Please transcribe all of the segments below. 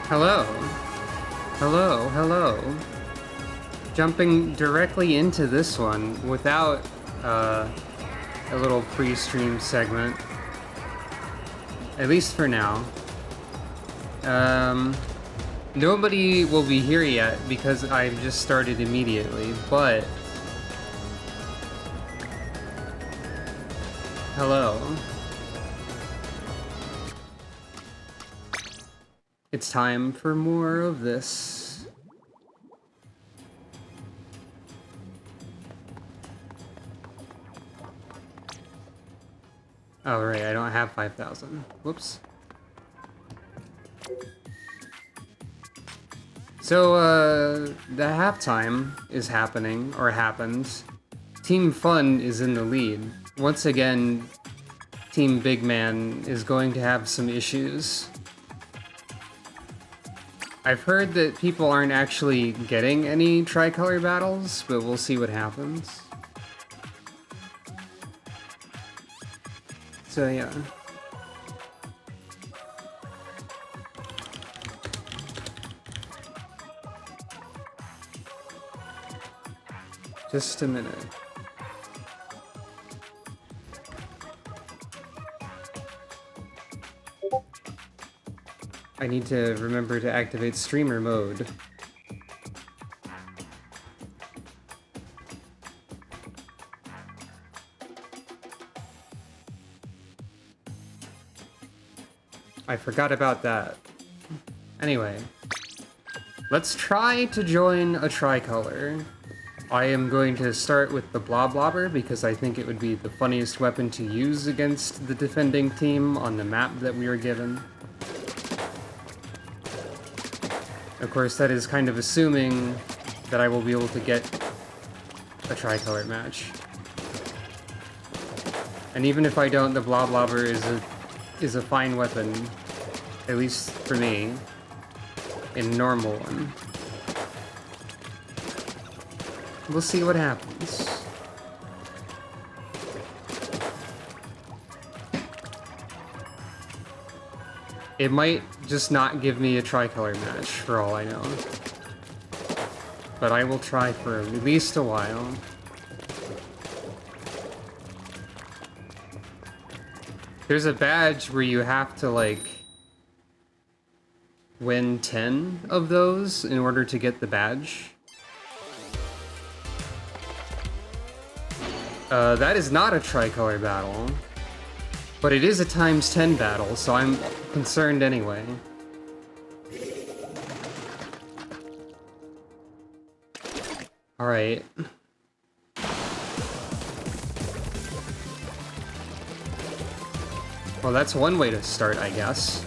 Hello. Hello, hello. Jumping directly into this one without a little pre-stream segment. At least for now. Nobody will be here yet because I've just started immediately, but... Hello. It's time for more of this. Oh, right, I don't have 5,000. Whoops. So, the halftime is happening, or happened. Team Fun is in the lead. Once again, Team Big Man is going to have some issues. I've heard that people aren't actually getting any tricolor battles, but we'll see what happens. So yeah. Just a minute. I need to remember to activate streamer mode. I forgot about that. Anyway, let's try to join a tricolor. I am going to start with the Bloblobber because I think it would be the funniest weapon to use against the defending team on the map that we are given. Of course, that is kind of assuming that I will be able to get a tricolor match. And even if I don't, the Bloblobber is a fine weapon, at least for me, in normal one. We'll see what happens. It might just not give me a tricolor match, for all I know. But I will try for at least a while. There's a badge where you have to, like, win 10 of those in order to get the badge. That is not a tricolor battle. But it is a times 10 battle, so I'm concerned anyway. Alright. Well, that's one way to start, I guess.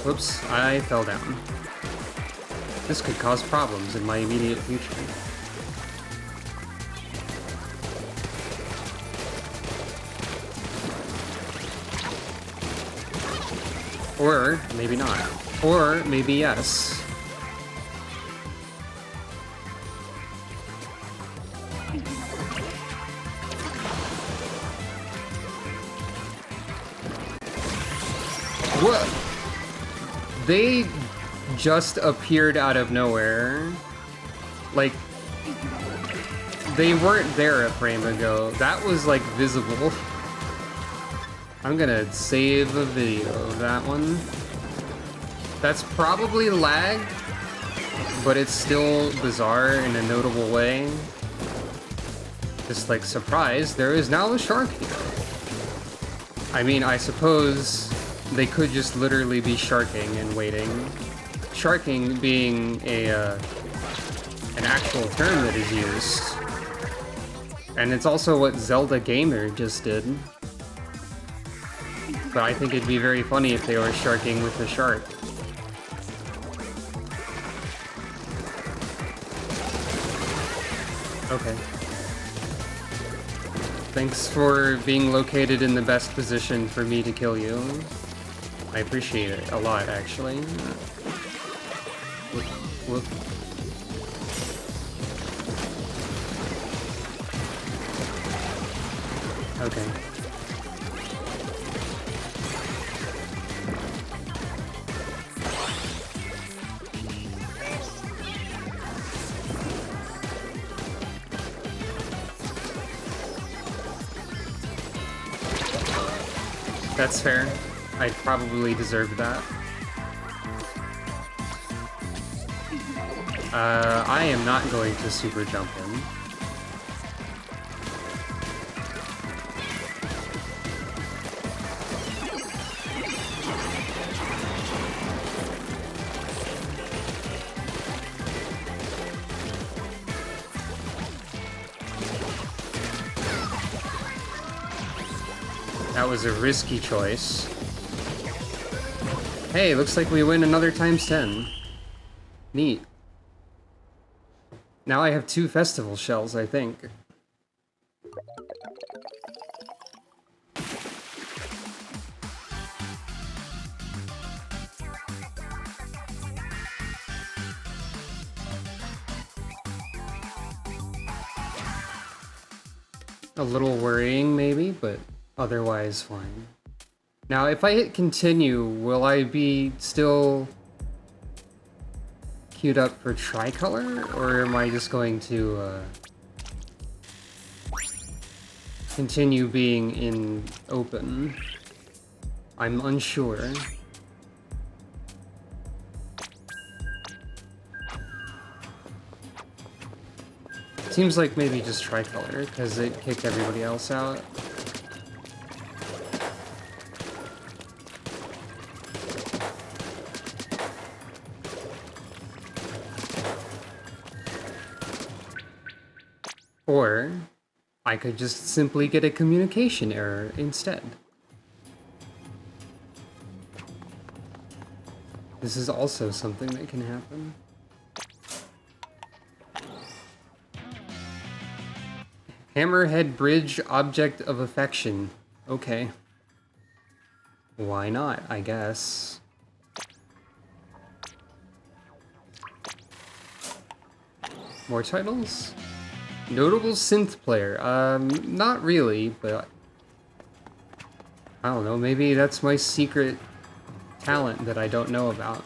Whoops, I fell down. This could cause problems in my immediate future. Or maybe not. Or maybe yes. What? They just appeared out of nowhere. Like, they weren't there a frame ago. That was, like, visible. I'm gonna save a video of that one. That's probably lag, but it's still bizarre in a notable way. Just like, surprise, there is now a shark here. I mean, I suppose they could just literally be sharking and waiting. Sharking being an actual term that is used. And it's also what Zelda Gamer just did. But I think it'd be very funny if they were sharking with a shark. Okay. Thanks for being located in the best position for me to kill you. I appreciate it a lot, actually. Whoop, whoop. Okay. That's fair. I probably deserved that. I am not going to super jump in. That was a risky choice. Hey, looks like we win another times 10. Neat. Now I have 2 festival shells, I think. A little worrying, maybe, but otherwise fine. Now, if I hit continue, will I be still queued up for tricolor, or am I just going to continue being in open? I'm unsure. Seems like maybe just tricolor, because it kicked everybody else out. Or I could just simply get a communication error instead. This is also something that can happen. Hammerhead Bridge Object of Affection. Okay. Why not, I guess. More titles? Notable synth player. Not really, but I don't know, maybe that's my secret talent that I don't know about.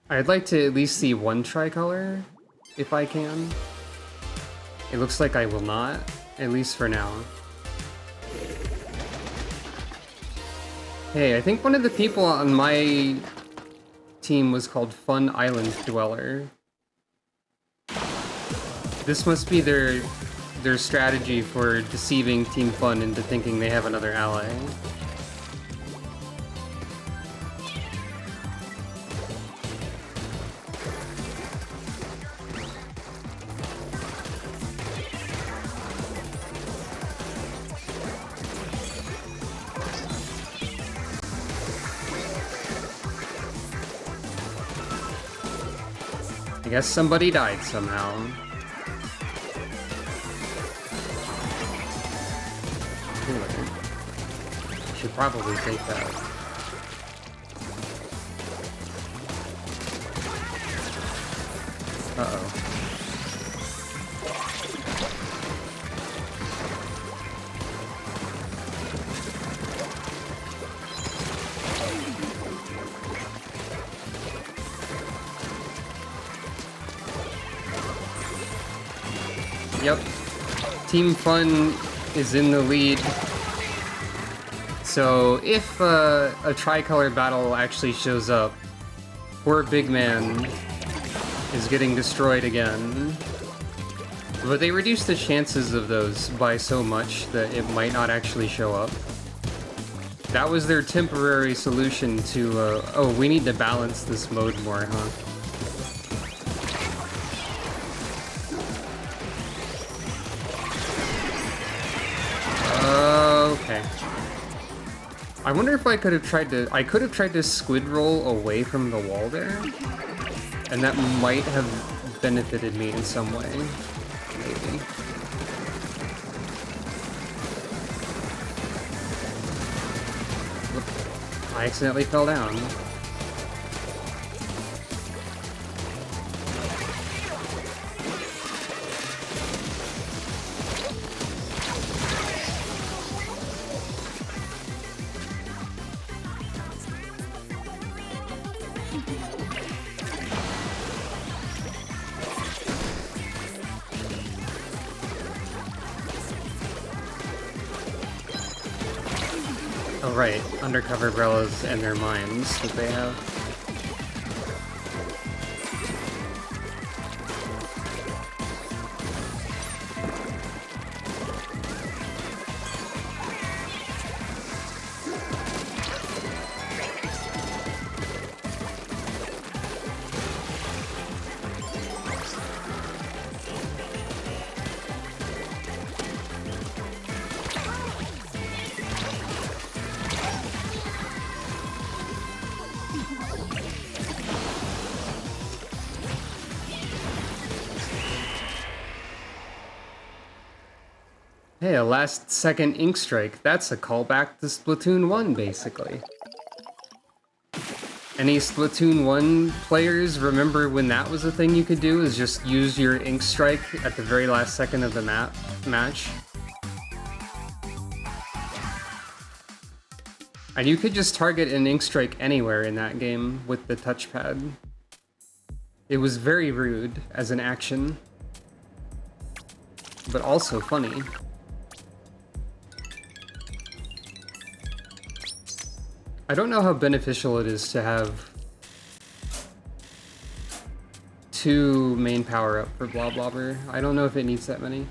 I'd like to at least see one tricolor, if I can. It looks like I will not, at least for now. Hey, I think one of the people on my team was called Fun Island Dweller. This must be their strategy for deceiving Team Fun into thinking they have another ally. I guess somebody died somehow. Anyway, should probably take that. Uh-oh. Yep. Team Fun is in the lead. So if a tricolor battle actually shows up, poor big man is getting destroyed again. But they reduced the chances of those by so much that it might not actually show up. That was their temporary solution to, oh, we need to balance this mode more, huh? Okay. I wonder if I could have tried to squid roll away from the wall there, and that might have benefited me in some way. Maybe. I accidentally fell down. Oh right, undercover umbrellas and their mines that they have. Hey, a last-second ink strike. That's a callback to Splatoon 1, basically. Any Splatoon 1 players remember when that was a thing you could do, is just use your ink strike at the very last second of the match? And you could just target an ink strike anywhere in that game with the touchpad. It was very rude as an action, but also funny. I don't know how beneficial it is to have 2 main power-up for Bloblobber. I don't know if it needs that many.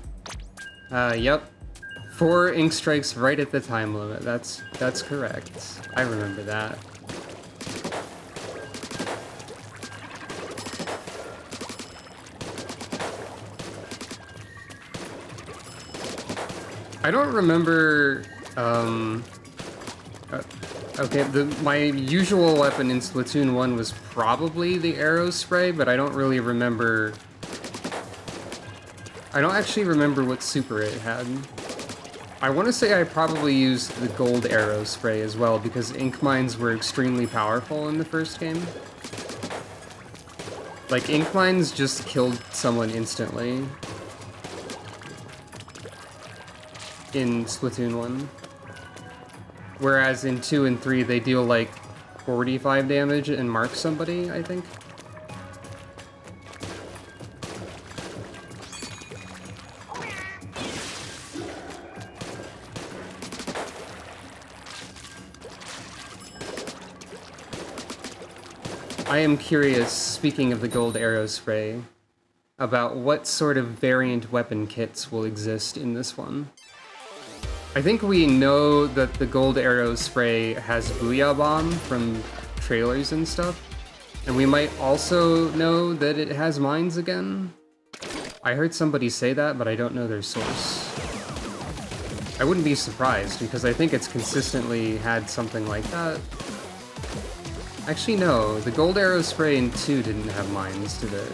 Yep. 4 ink strikes right at the time limit. That's correct. I remember that. I don't remember, okay, my usual weapon in Splatoon 1 was probably the arrow spray, but I don't really remember... I don't actually remember what super it had. I want to say I probably used the gold arrow spray as well, because ink mines were extremely powerful in the first game. Like, ink mines just killed someone instantly in Splatoon 1. Whereas in 2 and 3, they deal like 45 damage and mark somebody, I think. I am curious, speaking of the gold arrow spray, about what sort of variant weapon kits will exist in this one. I think we know that the gold arrow spray has Booyah Bomb from trailers and stuff, and we might also know that it has mines again. I heard somebody say that, but I don't know their source. I wouldn't be surprised, because I think it's consistently had something like that. Actually, no, the gold arrow spray in 2 didn't have mines, did it?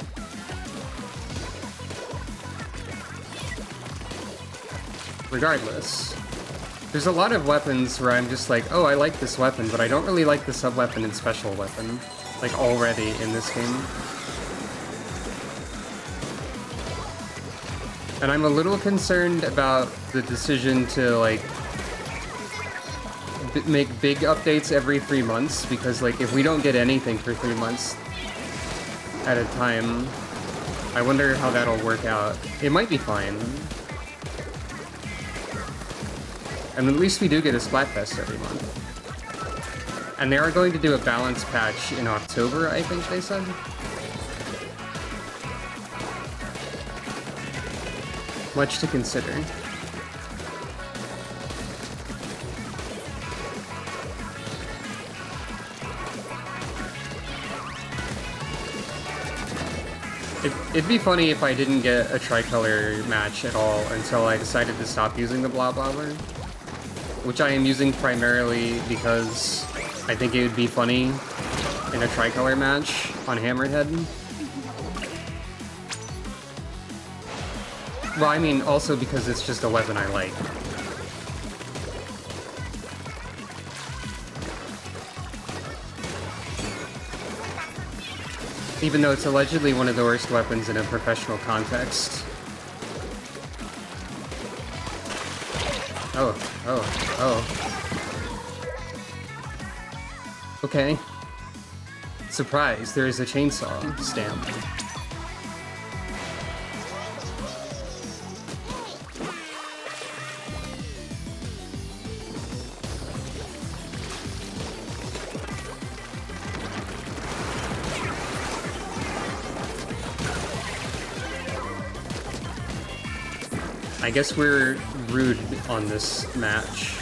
Regardless, there's a lot of weapons where I'm just like, oh, I like this weapon, but I don't really like the sub-weapon and special weapon, like, already in this game. And I'm a little concerned about the decision to, like, make big updates every 3 months, because, like, if we don't get anything for 3 months at a time, I wonder how that'll work out. It might be fine. And at least we do get a Splatfest every month. And they are going to do a balance patch in October, I think they said. Much to consider. It'd be funny if I didn't get a tricolor match at all until I decided to stop using the blah blobber, which I am using primarily because I think it would be funny in a tricolor match on Hammerhead. Well, I mean, also because it's just a weapon I like. Even though it's allegedly one of the worst weapons in a professional context. Oh. Okay. Surprise, there is a chainsaw stamp. I guess we're rude on this match.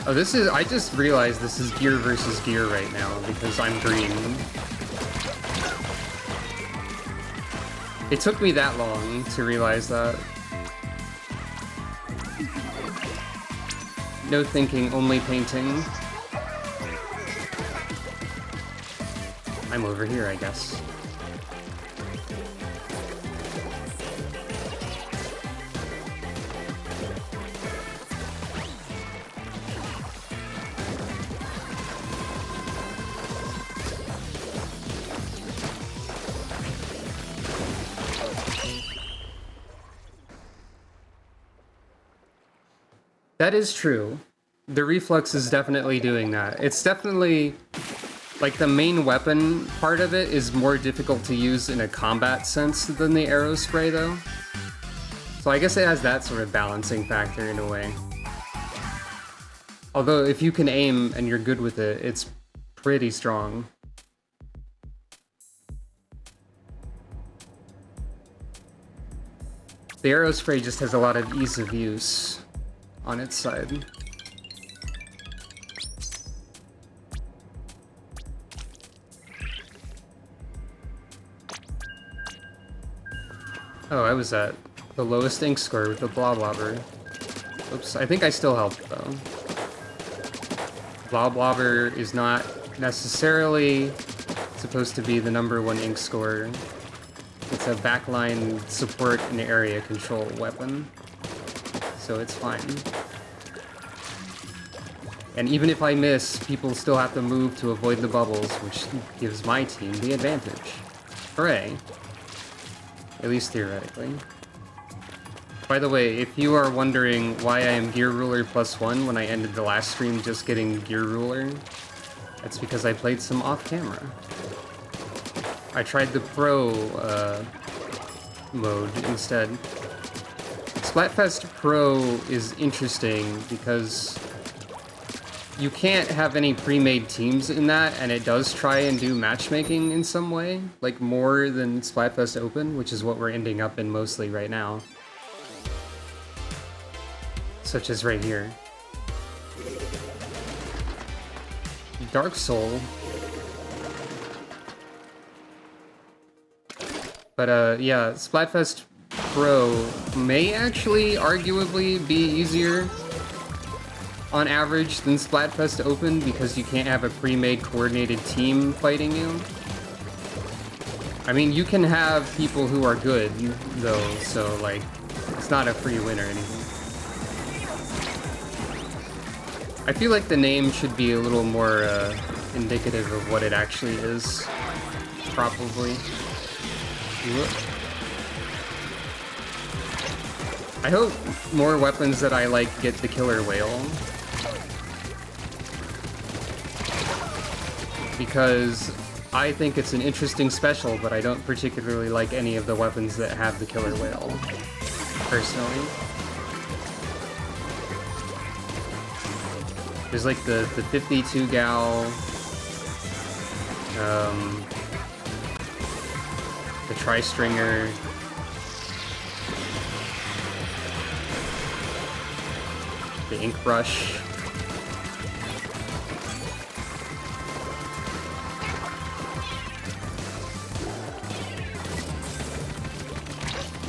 Oh, this is... I just realized this is gear versus gear right now because I'm green. It took me that long to realize that. No thinking, only painting. I'm over here, I guess. That is true. The reflex is definitely doing that. It's definitely, like, the main weapon part of it is more difficult to use in a combat sense than the arrow spray, though. So I guess it has that sort of balancing factor in a way. Although if you can aim and you're good with it, it's pretty strong. The arrow spray just has a lot of ease of use on its side. Oh, I was at the lowest ink score with the blah blobber. Oops, I think I still helped though. Blah blobber is not necessarily supposed to be the #1 ink score. It's a backline support and area control weapon, so it's fine. And even if I miss, people still have to move to avoid the bubbles, which gives my team the advantage. Hooray. At least theoretically. By the way, if you are wondering why I am Gear Ruler +1 when I ended the last stream just getting Gear Ruler, that's because I played some off-camera. I tried the Pro mode instead. Splatfest Pro is interesting because you can't have any pre-made teams in that, and it does try and do matchmaking in some way, like more than Splatfest Open, which is what we're ending up in mostly right now. Such as right here. Dark Soul. But yeah, Splatfest Pro may actually arguably be easier on average than Splatfest Open because you can't have a pre-made coordinated team fighting you. I mean, you can have people who are good, though, so, like, it's not a free win or anything. I feel like the name should be a little more indicative of what it actually is, probably. I hope more weapons that I like get the killer whale. Because I think it's an interesting special, but I don't particularly like any of the weapons that have the killer whale, personally. There's like the 52 gal, The tri-stringer. The ink brush.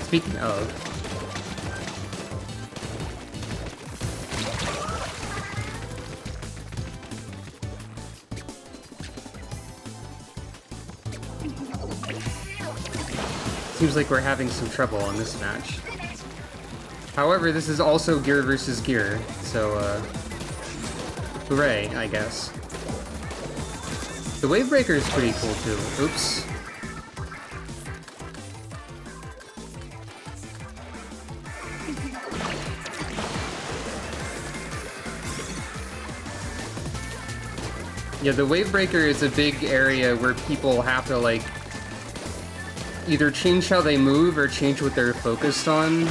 Speaking of, seems like we're having some trouble on this match. However, this is also gear versus gear, so hooray, I guess. The wave breaker is pretty cool too. Oops. Yeah, the wave breaker is a big area where people have to, like, either change how they move or change what they're focused on.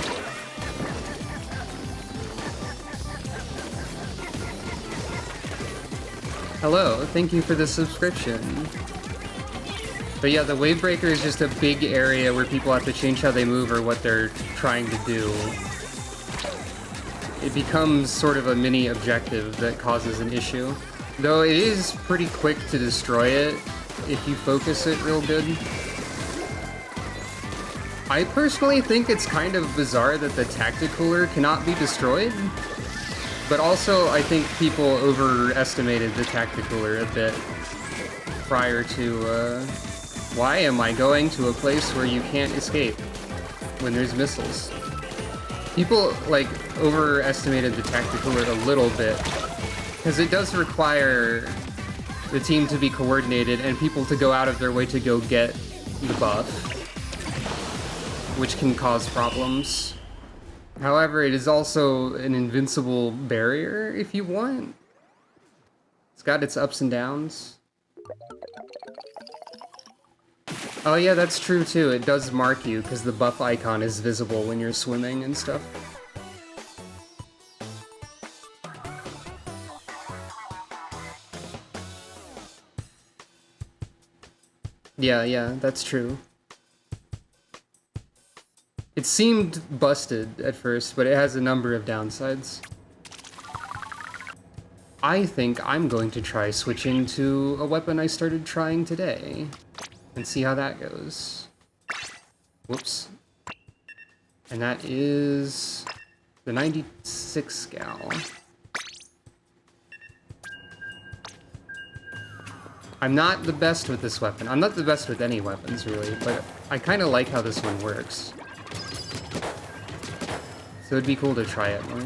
Hello, thank you for the subscription. But yeah, the wave breaker is just a big area where people have to change how they move or what they're trying to do. It becomes sort of a mini objective that causes an issue. Though it is pretty quick to destroy it if you focus it real good. I personally think it's kind of bizarre that the tacticooler cannot be destroyed. But also, I think people overestimated the tacticooler a bit prior to, why am I going to a place where you can't escape when there's missiles? People, like, overestimated the tacticooler a little bit, because it does require the team to be coordinated and people to go out of their way to go get the buff, which can cause problems. However, it is also an invincible barrier if you want. It's got its ups and downs. Oh yeah, that's true too. It does mark you because the buff icon is visible when you're swimming and stuff. Yeah, that's true. It seemed busted at first, but it has a number of downsides. I think I'm going to try switching to a weapon I started trying today and see how that goes. Whoops. And that is the 96 gal. I'm not the best with this weapon. I'm not the best with any weapons, really, but I kind of like how this one works. So it'd be cool to try it more.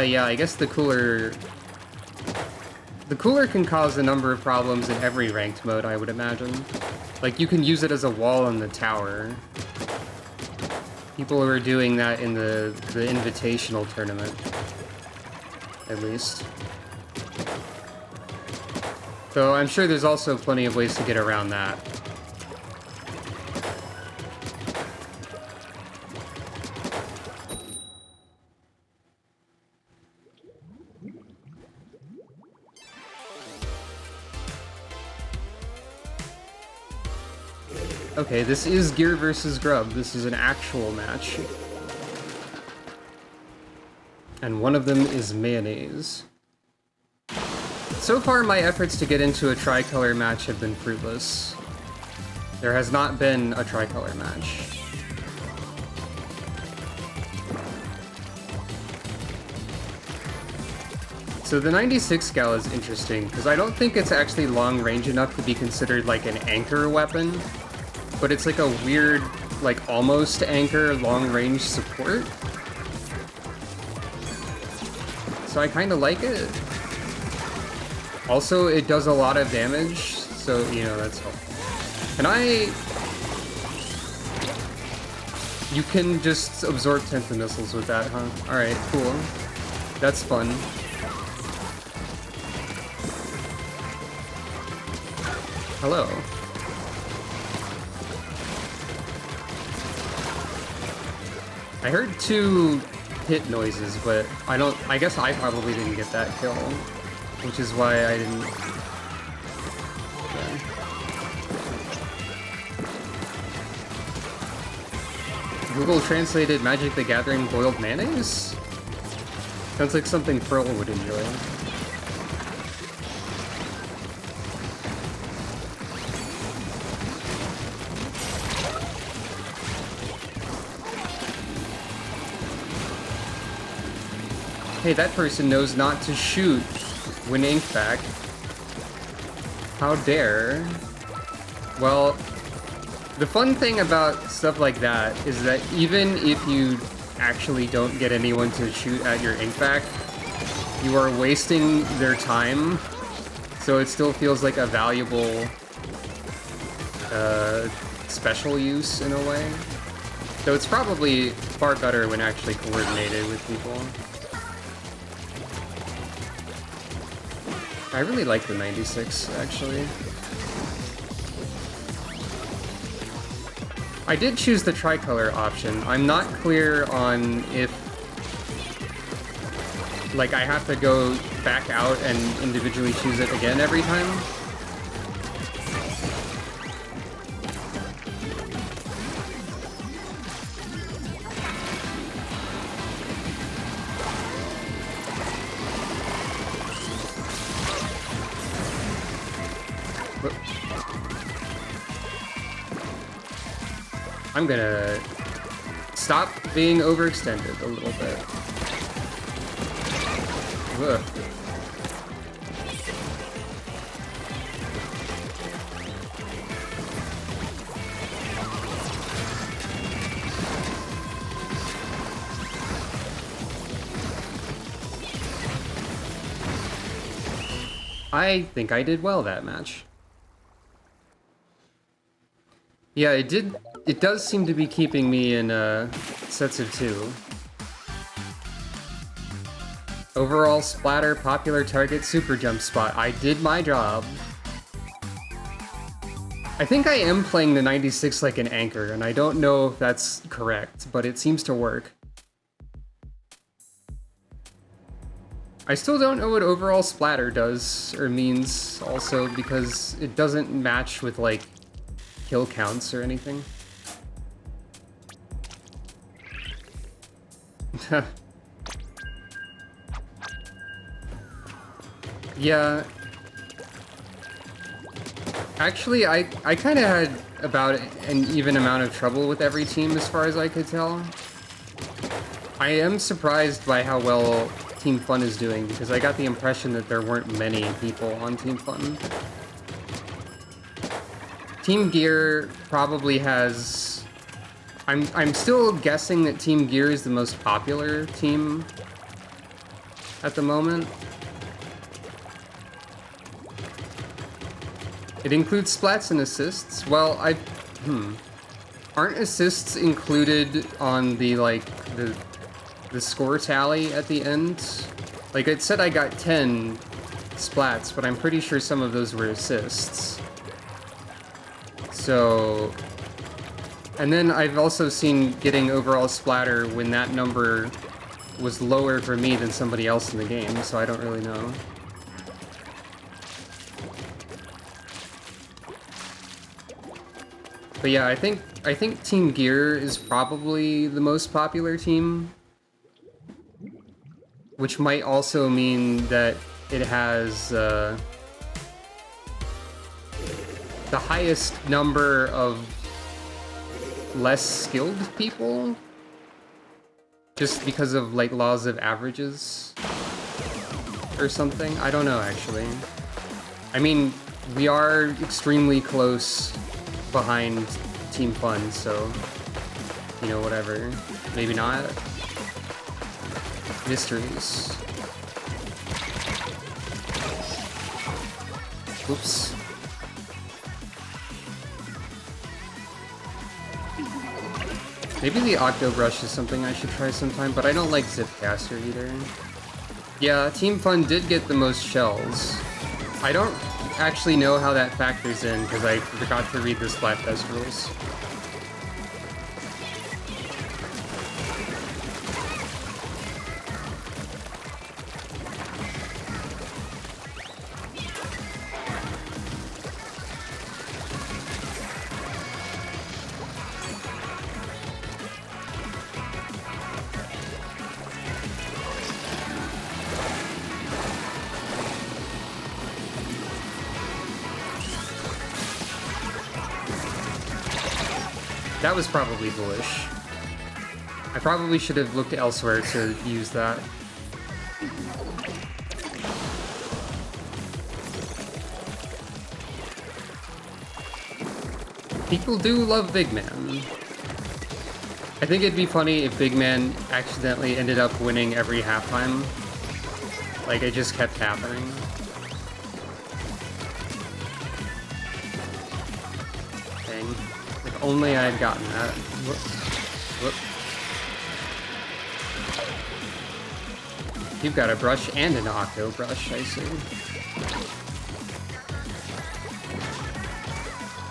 Yeah, I guess the cooler can cause a number of problems in every ranked mode, I would imagine. Like, you can use it as a wall in the tower. People were doing that in the invitational tournament, at least. Though I'm sure there's also plenty of ways to get around that. Okay, this is Gear versus Grub. This is an actual match. And one of them is mayonnaise. So far, my efforts to get into a tricolor match have been fruitless. There has not been a tricolor match. So the 96 gal is interesting, because I don't think it's actually long range enough to be considered like an anchor weapon. But it's like a weird, like almost anchor long-range support. So I kind of like it. Also, it does a lot of damage, so, you know, that's helpful. You can just absorb 10th missiles with that, huh? Alright, cool. That's fun. Hello. I heard 2 hit noises, but I guess I probably didn't get that kill, which is why I didn't. Yeah. Google translated Magic the Gathering boiled mayonnaise? Sounds like something Pearl would enjoy. Hey, that person knows not to shoot when ink back. How dare. Well, the fun thing about stuff like that is that even if you actually don't get anyone to shoot at your ink back, you are wasting their time, so it still feels like a valuable special use in a way. So it's probably far better when actually coordinated with people. I really like the 96, actually. I did choose the tricolor option. I'm not clear on if, like, I have to go back out and individually choose it again every time. I'm gonna stop being overextended a little bit. Ugh. I think I did well that match. Yeah, it does seem to be keeping me in sets of 2. Overall splatter, popular target, super jump spot. I did my job. I think I am playing the 96 like an anchor, and I don't know if that's correct, but it seems to work. I still don't know what overall splatter does or means also, because it doesn't match with like kill counts or anything. Yeah. Actually, I kind of had about an even amount of trouble with every team as far as I could tell. I am surprised by how well Team Fun is doing, because I got the impression that there weren't many people on Team Fun. Team Gear probably has... I'm still guessing that Team Gear is the most popular team at the moment. It includes splats and assists. Well, aren't assists included on the, like, the score tally at the end? Like, it said I got 10 splats, but I'm pretty sure some of those were assists. So... And then I've also seen getting overall splatter when that number was lower for me than somebody else in the game, so I don't really know. But yeah, I think Team Gear is probably the most popular team, which might also mean that it has the highest number of less skilled people, just because of like laws of averages or something. I don't know, actually. I mean, we are extremely close behind Team Fun, so, you know, whatever. Maybe not. Mysteries. Oops. Maybe the Octo Brush is something I should try sometime, but I don't like Zipcaster either. Yeah, Team Fun did get the most shells. I don't actually know how that factors in, because I forgot to read the Splatfest rules. That was probably bullish. I probably should have looked elsewhere to use that. People do love Big Man. I think it'd be funny if Big Man accidentally ended up winning every halftime. Like, it just kept happening. Dang. If only I had gotten that. Whoop. Whoop. You've got a brush and an octo brush, I see.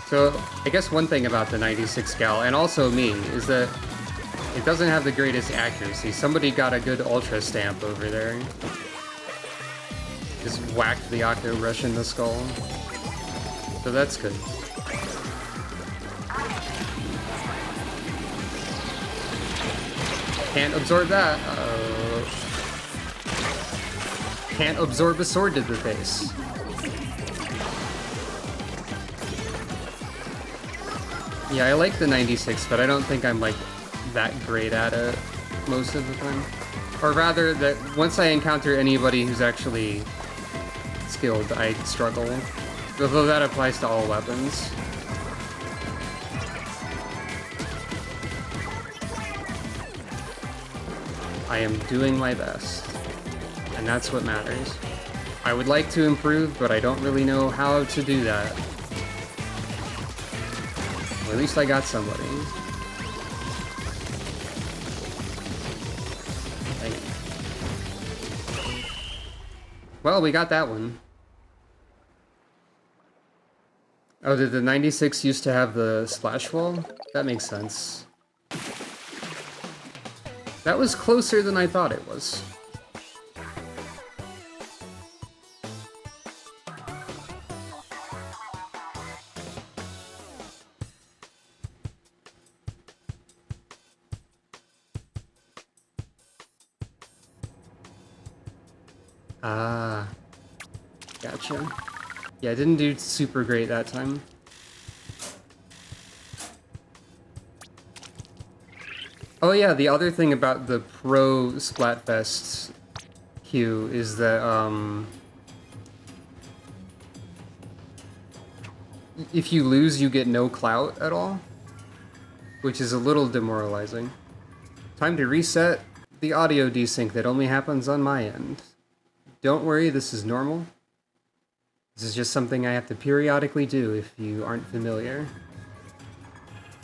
So, I guess one thing about the 96 Gal, and also me, is that it doesn't have the greatest accuracy. Somebody got a good ultra stamp over there. Just whacked the octo brush in the skull. So that's good. Can't absorb that. Can't absorb a sword to the face. Yeah, I like the 96, but I don't think I'm like that great at it most of the time. Or rather, that once I encounter anybody who's actually skilled, I struggle. Although that applies to all weapons. I am doing my best, and that's what matters. I would like to improve, but I don't really know how to do that. Well, at least I got somebody. Well, we got that one. Oh, did the 96 used to have the splash wall? That makes sense. That was closer than I thought it was. Ah, gotcha. Yeah, I didn't do super great that time. Oh yeah, the other thing about the pro Splatfest queue is that, if you lose, you get no clout at all, which is a little demoralizing. Time to reset the audio desync that only happens on my end. Don't worry, this is normal. This is just something I have to periodically do if you aren't familiar.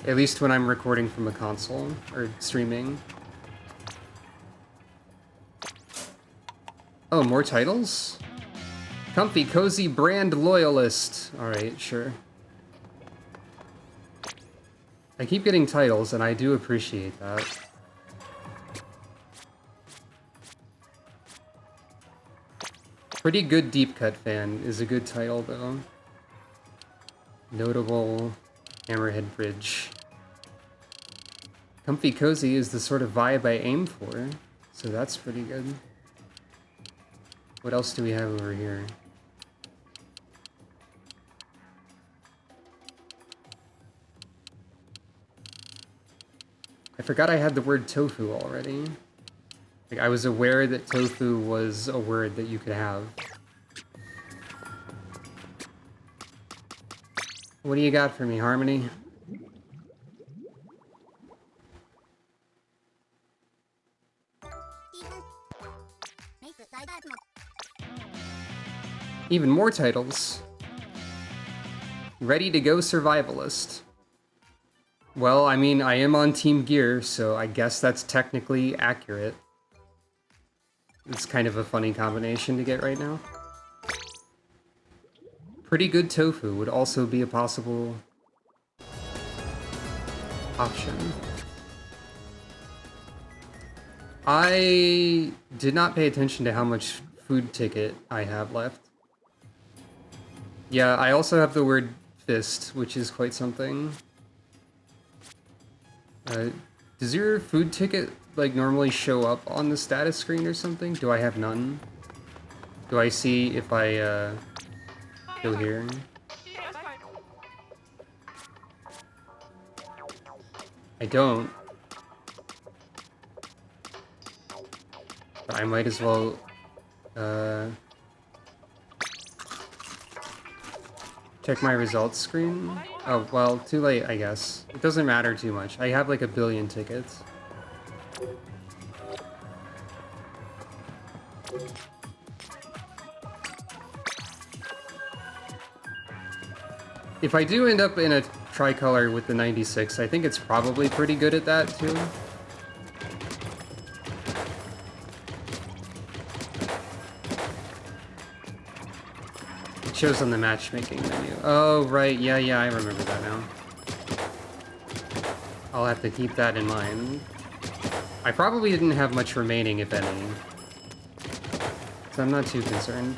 At least when I'm recording from a console, or streaming. Oh, more titles? Comfy, cozy, brand loyalist. Alright, sure. I keep getting titles, and I do appreciate that. Pretty Good Deep Cut Fan is a good title, though. Notable Hammerhead Bridge. Comfy Cozy is the sort of vibe I aim for, so that's pretty good. What else do we have over here? I forgot I had the word tofu already. Like, I was aware that tofu was a word that you could have. What do you got for me, Harmony? Even more titles. Ready to go survivalist. Well, I mean, I am on Team Gear, so I guess that's technically accurate. It's kind of a funny combination to get right now. Pretty Good Tofu would also be a possible option. I did not pay attention to how much food ticket I have left. Yeah, I also have the word fist, which is quite something. Does your food ticket, like, normally show up on the status screen or something? Do I have none? Do I see if I, go here? I don't. But I might as well, check my results screen. Oh, well, too late, I guess. It doesn't matter too much. I have like 1 billion tickets. If I do end up in a tricolor with the 96, I think it's probably pretty good at that, too. It shows on the matchmaking menu. Oh, right, yeah, I remember that now. I'll have to keep that in mind. I probably didn't have much remaining, if any. So I'm not too concerned.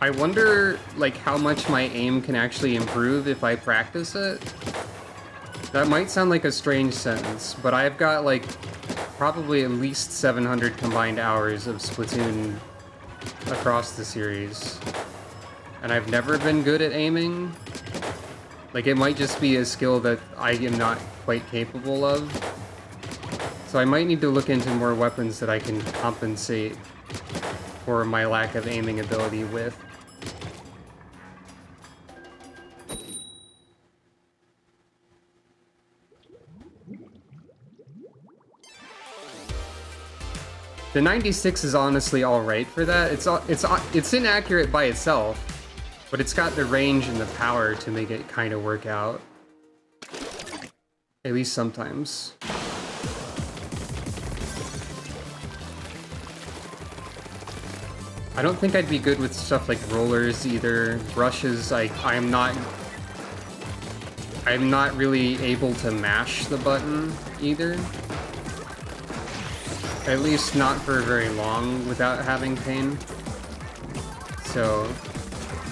I wonder, like, how much my aim can actually improve if I practice it. That might sound like a strange sentence, but I've got, like, probably at least 700 combined hours of Splatoon across the series. And I've never been good at aiming. Like, it might just be a skill that I am not quite capable of. So I might need to look into more weapons that I can compensate for my lack of aiming ability with. The 96 is honestly alright for that. It's inaccurate by itself, but it's got the range and the power to make it kind of work out. At least sometimes. I don't think I'd be good with stuff like rollers either. Brushes, I'm not really able to mash the button either. At least not for very long without having pain. So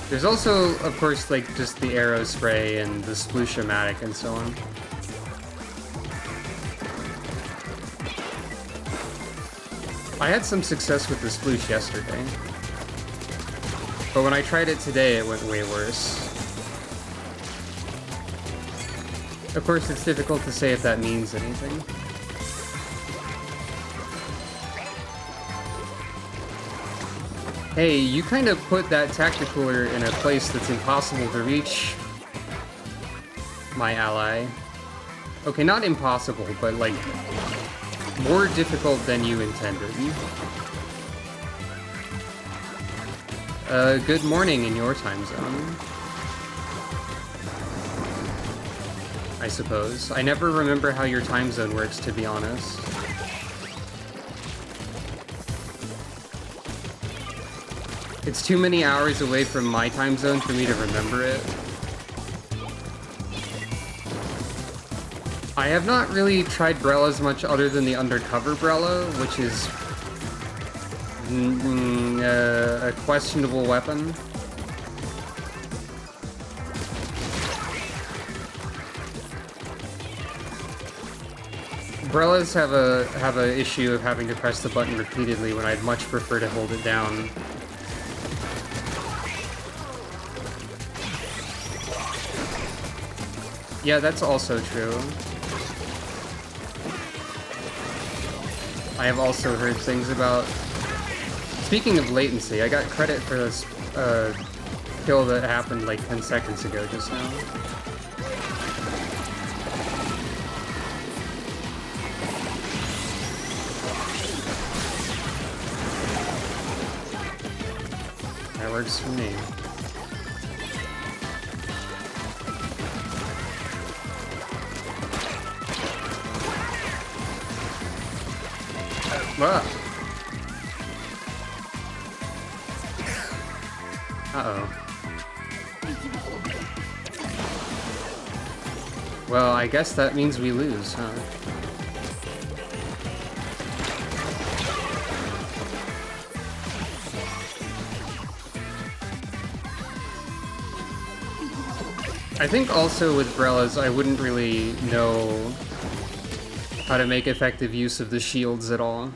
there's also, of course, like just the arrow spray and the sploosh-o-matic and so on. I had some success with the sploosh yesterday, but when I tried it today, it went way worse. Of course, it's difficult to say if that means anything. Hey, you kind of put that tacticooler in a place that's impossible to reach, my ally. Okay, not impossible, but like more difficult than you intended. Good morning in your time zone. I suppose. I never remember how your time zone works, to be honest. It's too many hours away from my time zone for me to remember it. I have not really tried Brellas much other than the undercover Brella, which is a questionable weapon. Brellas have a issue of having to press the button repeatedly when I'd much prefer to hold it down. Yeah, that's also true. I have also heard things about... Speaking of latency, I got credit for this kill that happened like 10 seconds ago just now. That works for me. Uh-oh. Well, I guess that means we lose, huh? I think also with Brellas, I wouldn't really know how to make effective use of the shields at all.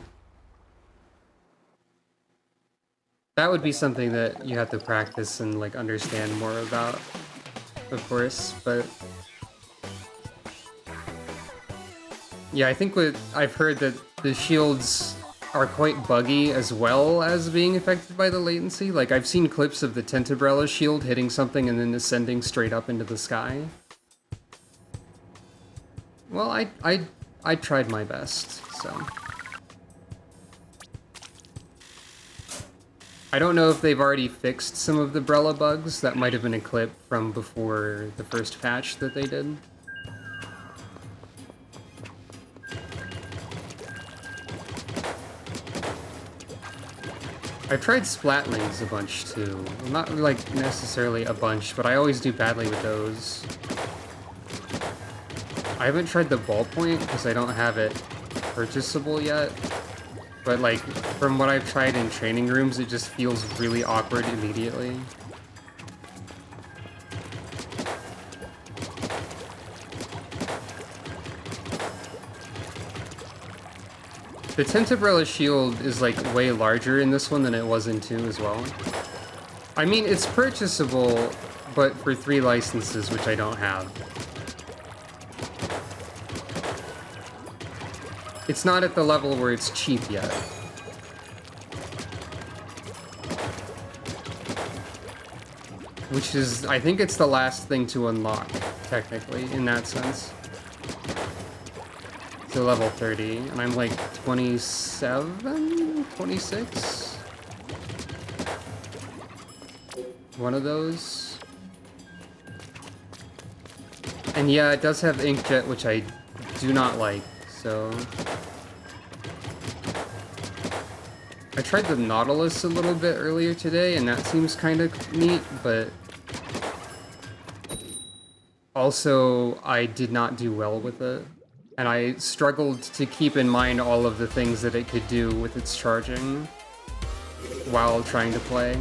That would be something that you have to practice and like understand more about, of course, but yeah, I think I've heard that the shields are quite buggy as well as being affected by the latency. Like, I've seen clips of the Tentabrella shield hitting something and then ascending straight up into the sky. Well, I tried my best, so. I don't know if they've already fixed some of the Brella bugs. That might have been a clip from before the first patch that they did. I've tried Splatlings a bunch too. Not like necessarily a bunch, but I always do badly with those. I haven't tried the ballpoint because I don't have it purchasable yet. But like, from what I've tried in training rooms, it just feels really awkward immediately. The Tentabrella shield is like way larger in this one than it was in 2 as well. I mean, it's purchasable, but for 3 licenses, which I don't have. It's not at the level where it's cheap yet. Which is, I think it's the last thing to unlock, technically, in that sense. To level 30, and I'm like 27? 26? One of those. And yeah, it does have inkjet, which I do not like. So I tried the Nautilus a little bit earlier today, and that seems kind of neat, but also I did not do well with it. And I struggled to keep in mind all of the things that it could do with its charging while trying to play.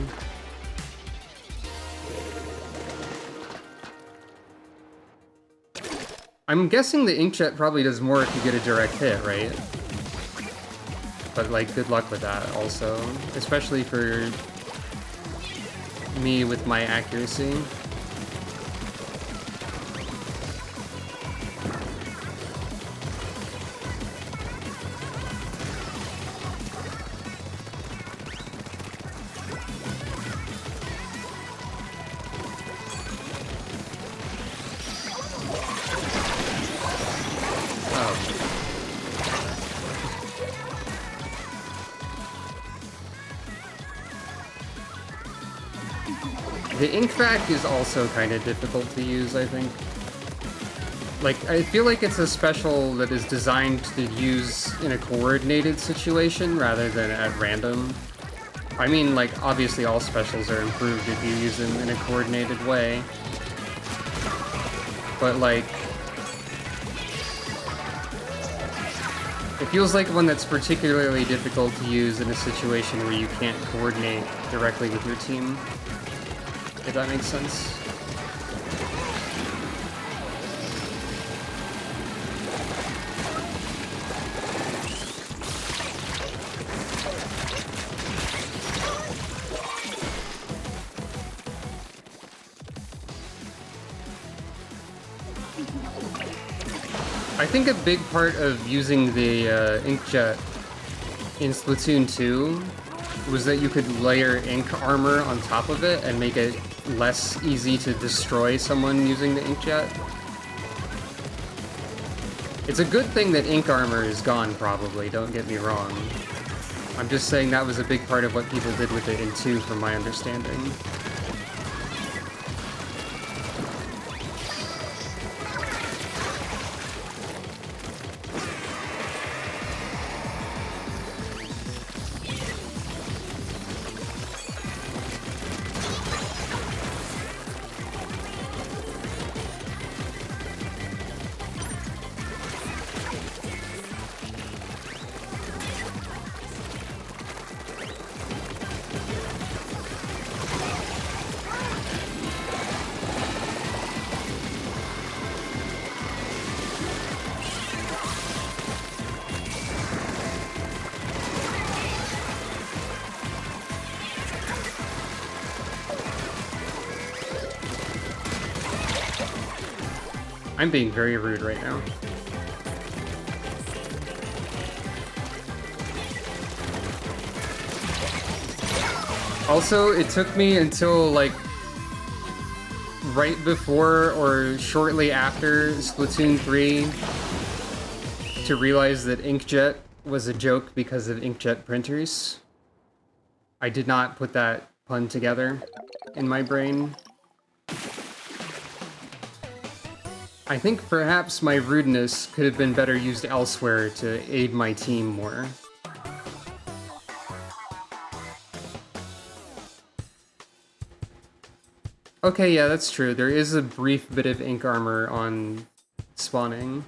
I'm guessing the inkjet probably does more if you get a direct hit, right? But like, good luck with that also, especially for me with my accuracy. The ink vac is also kind of difficult to use, I think. Like, I feel like it's a special that is designed to use in a coordinated situation rather than at random. I mean, like, obviously all specials are improved if you use them in a coordinated way. But, like, it feels like one that's particularly difficult to use in a situation where you can't coordinate directly with your team. If that makes sense. I think a big part of using the inkjet in Splatoon 2 was that you could layer ink armor on top of it and make it less easy to destroy someone using the inkjet. It's a good thing that ink armor is gone, probably, don't get me wrong. I'm just saying that was a big part of what people did with it in 2, from my understanding. I'm being very rude right now. Also, it took me until, like, right before or shortly after Splatoon 3 to realize that inkjet was a joke because of inkjet printers. I did not put that pun together in my brain. I think perhaps my rudeness could have been better used elsewhere to aid my team more. Okay, yeah, that's true. There is a brief bit of ink armor on spawning.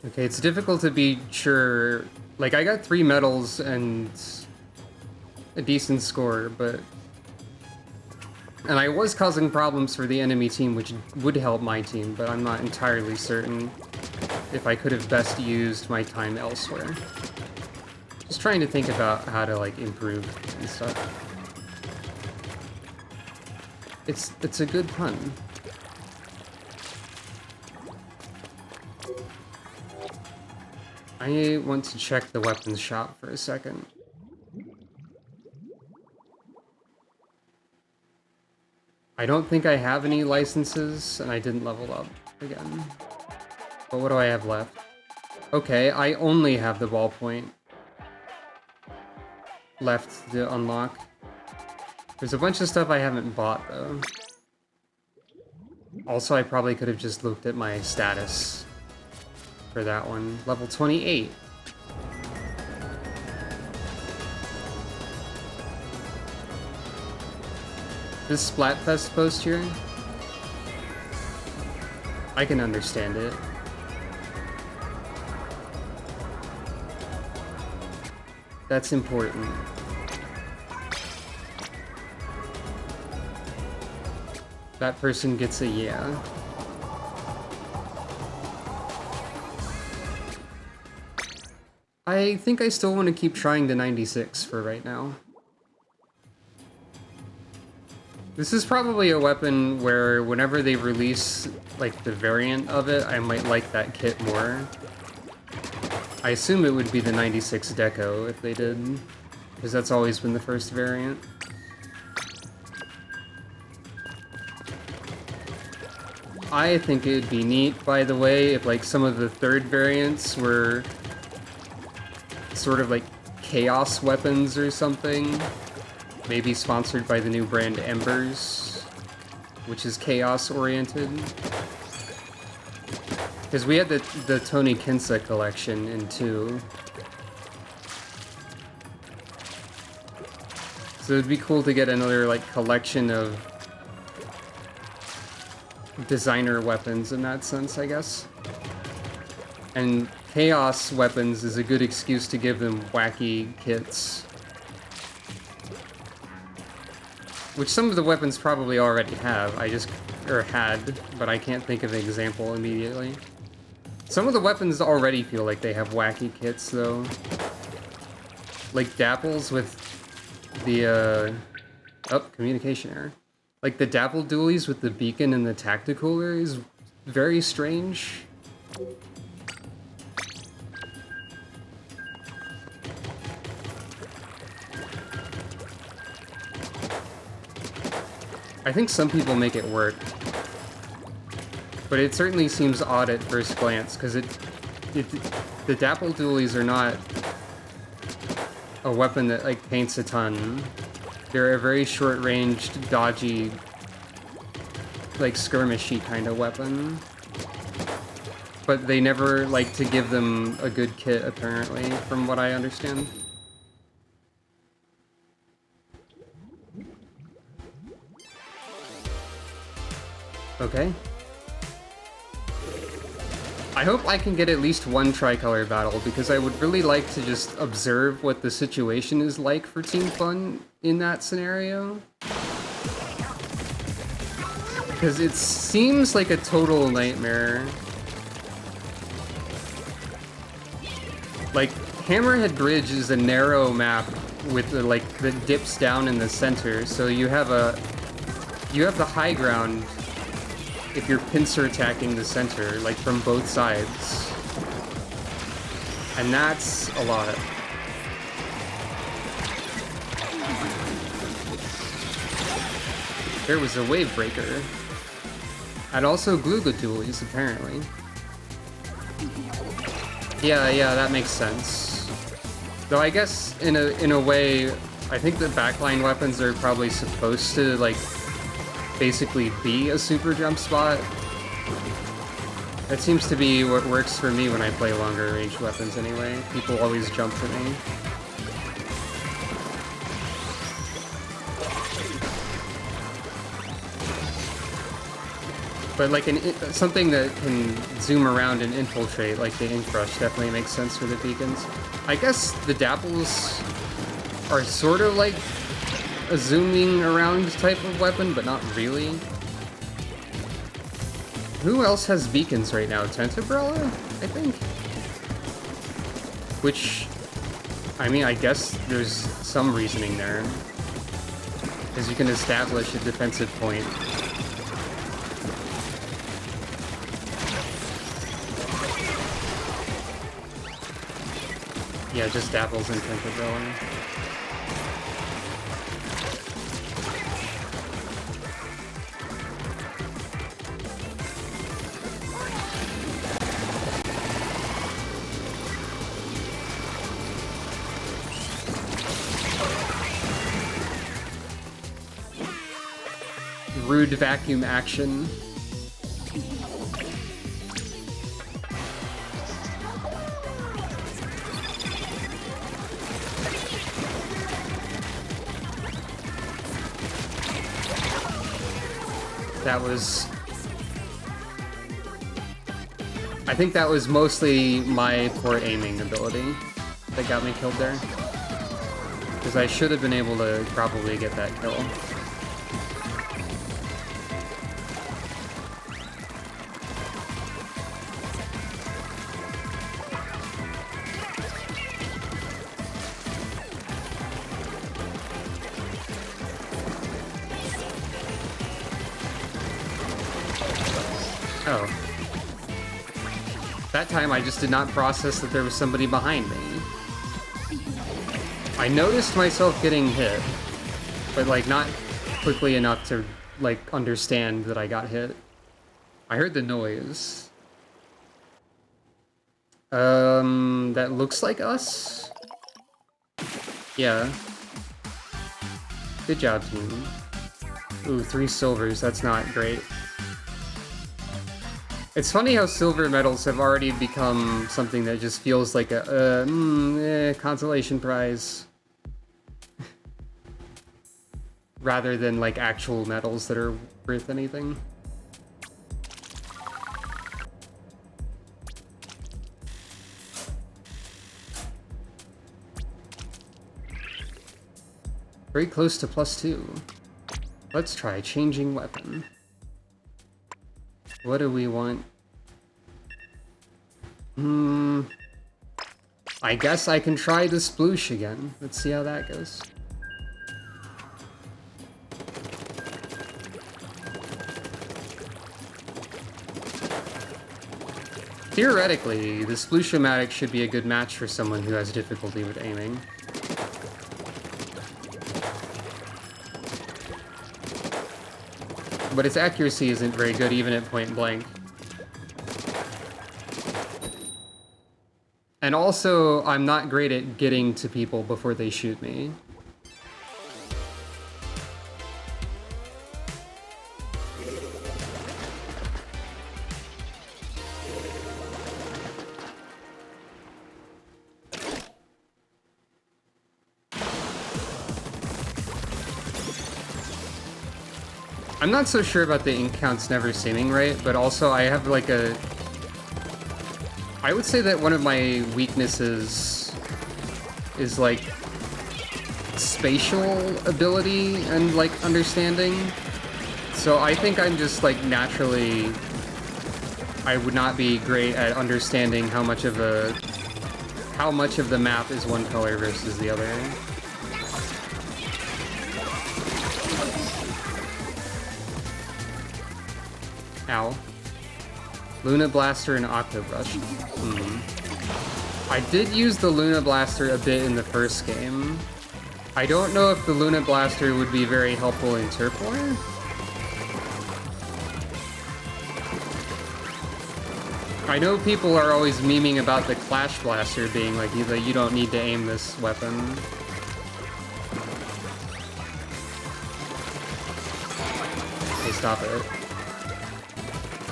Okay, it's difficult to be sure. Like, I got 3 medals and a decent score, but... And I was causing problems for the enemy team, which would help my team, but I'm not entirely certain if I could have best used my time elsewhere. Just trying to think about how to, like, improve and stuff. It's a good pun. I want to check the weapons shop for a second. I don't think I have any licenses, and I didn't level up again. But what do I have left? Okay, I only have the ballpoint left to unlock. There's a bunch of stuff I haven't bought, though. Also, I probably could have just looked at my status for that one. Level 28. This Splatfest post here, I can understand it. That's important. That person gets a yeah. I think I still want to keep trying the 96 for right now. This is probably a weapon where whenever they release, like, the variant of it, I might like that kit more. I assume it would be the 96 Deco if they did, because that's always been the first variant. I think it'd be neat, by the way, if, like, some of the third variants were sort of like chaos weapons or something. Maybe sponsored by the new brand Embers, which is chaos-oriented. Because we had the Tony Kinsa collection in 2. So it'd be cool to get another, like, collection of designer weapons in that sense, I guess. And chaos weapons is a good excuse to give them wacky kits. Which some of the weapons probably already have, or had, but I can't think of an example immediately. Some of the weapons already feel like they have wacky kits, though. Like Dapples with the, communication error. Like the Dapple dualies with the beacon and the tacticooler is very strange. I think some people make it work, but it certainly seems odd at first glance, because the Dapple dualies are not a weapon that, like, paints a ton. They're a very short-ranged, dodgy, like, skirmishy kind of weapon. But they never like to give them a good kit, apparently, from what I understand. Okay. I hope I can get at least one tricolor battle, because I would really like to just observe what the situation is like for Team Fun in that scenario. Because it seems like a total nightmare. Like, Hammerhead Bridge is a narrow map with like that dips down in the center, so you have the high ground if you're pincer attacking the center, like from both sides. And that's a lot. There was a wave breaker. And also Glugatulies, apparently. Yeah, that makes sense. Though I guess in a way, I think the backline weapons are probably supposed to like basically be a super jump spot. That seems to be what works for me when I play longer range weapons anyway. People always jump to me. But like something that can zoom around and infiltrate, like the Ink Rush, definitely makes sense for the beacons. I guess the Dapples are sort of like a zooming around type of weapon, but not really. Who else has beacons right now? Tentabrella, I think? Which, I mean, I guess there's some reasoning there. Because you can establish a defensive point. Yeah, just Dapples and Tentabrella. Rude vacuum action. That was... I think that was mostly my poor aiming ability that got me killed there. Because I should have been able to probably get that kill. Oh. That time I just did not process that there was somebody behind me. I noticed myself getting hit, but like not quickly enough to like understand that I got hit. I heard the noise. That looks like us? Yeah. Good job, team. Ooh, 3 silvers, that's not great. It's funny how silver medals have already become something that just feels like a consolation prize. Rather than like actual medals that are worth anything. Very close to +2. Let's try changing weapon. What do we want? I guess I can try the sploosh again. Let's see how that goes. Theoretically, the sploosh-o-matic should be a good match for someone who has difficulty with aiming. But its accuracy isn't very good even at point blank. And also, I'm not great at getting to people before they shoot me. I'm not so sure about the ink counts never seeming right, but also I have like a... I would say that one of my weaknesses is like spatial ability and like understanding. So I think I'm just like naturally... I would not be great at understanding how much of a how much of the map is one color versus the other. Ow. Luna Blaster and Octobrush. I did use the Luna Blaster a bit in the first game. I don't know if the Luna Blaster would be very helpful in Turf War. I know people are always memeing about the Clash Blaster being like, you don't need to aim this weapon. Hey, stop it.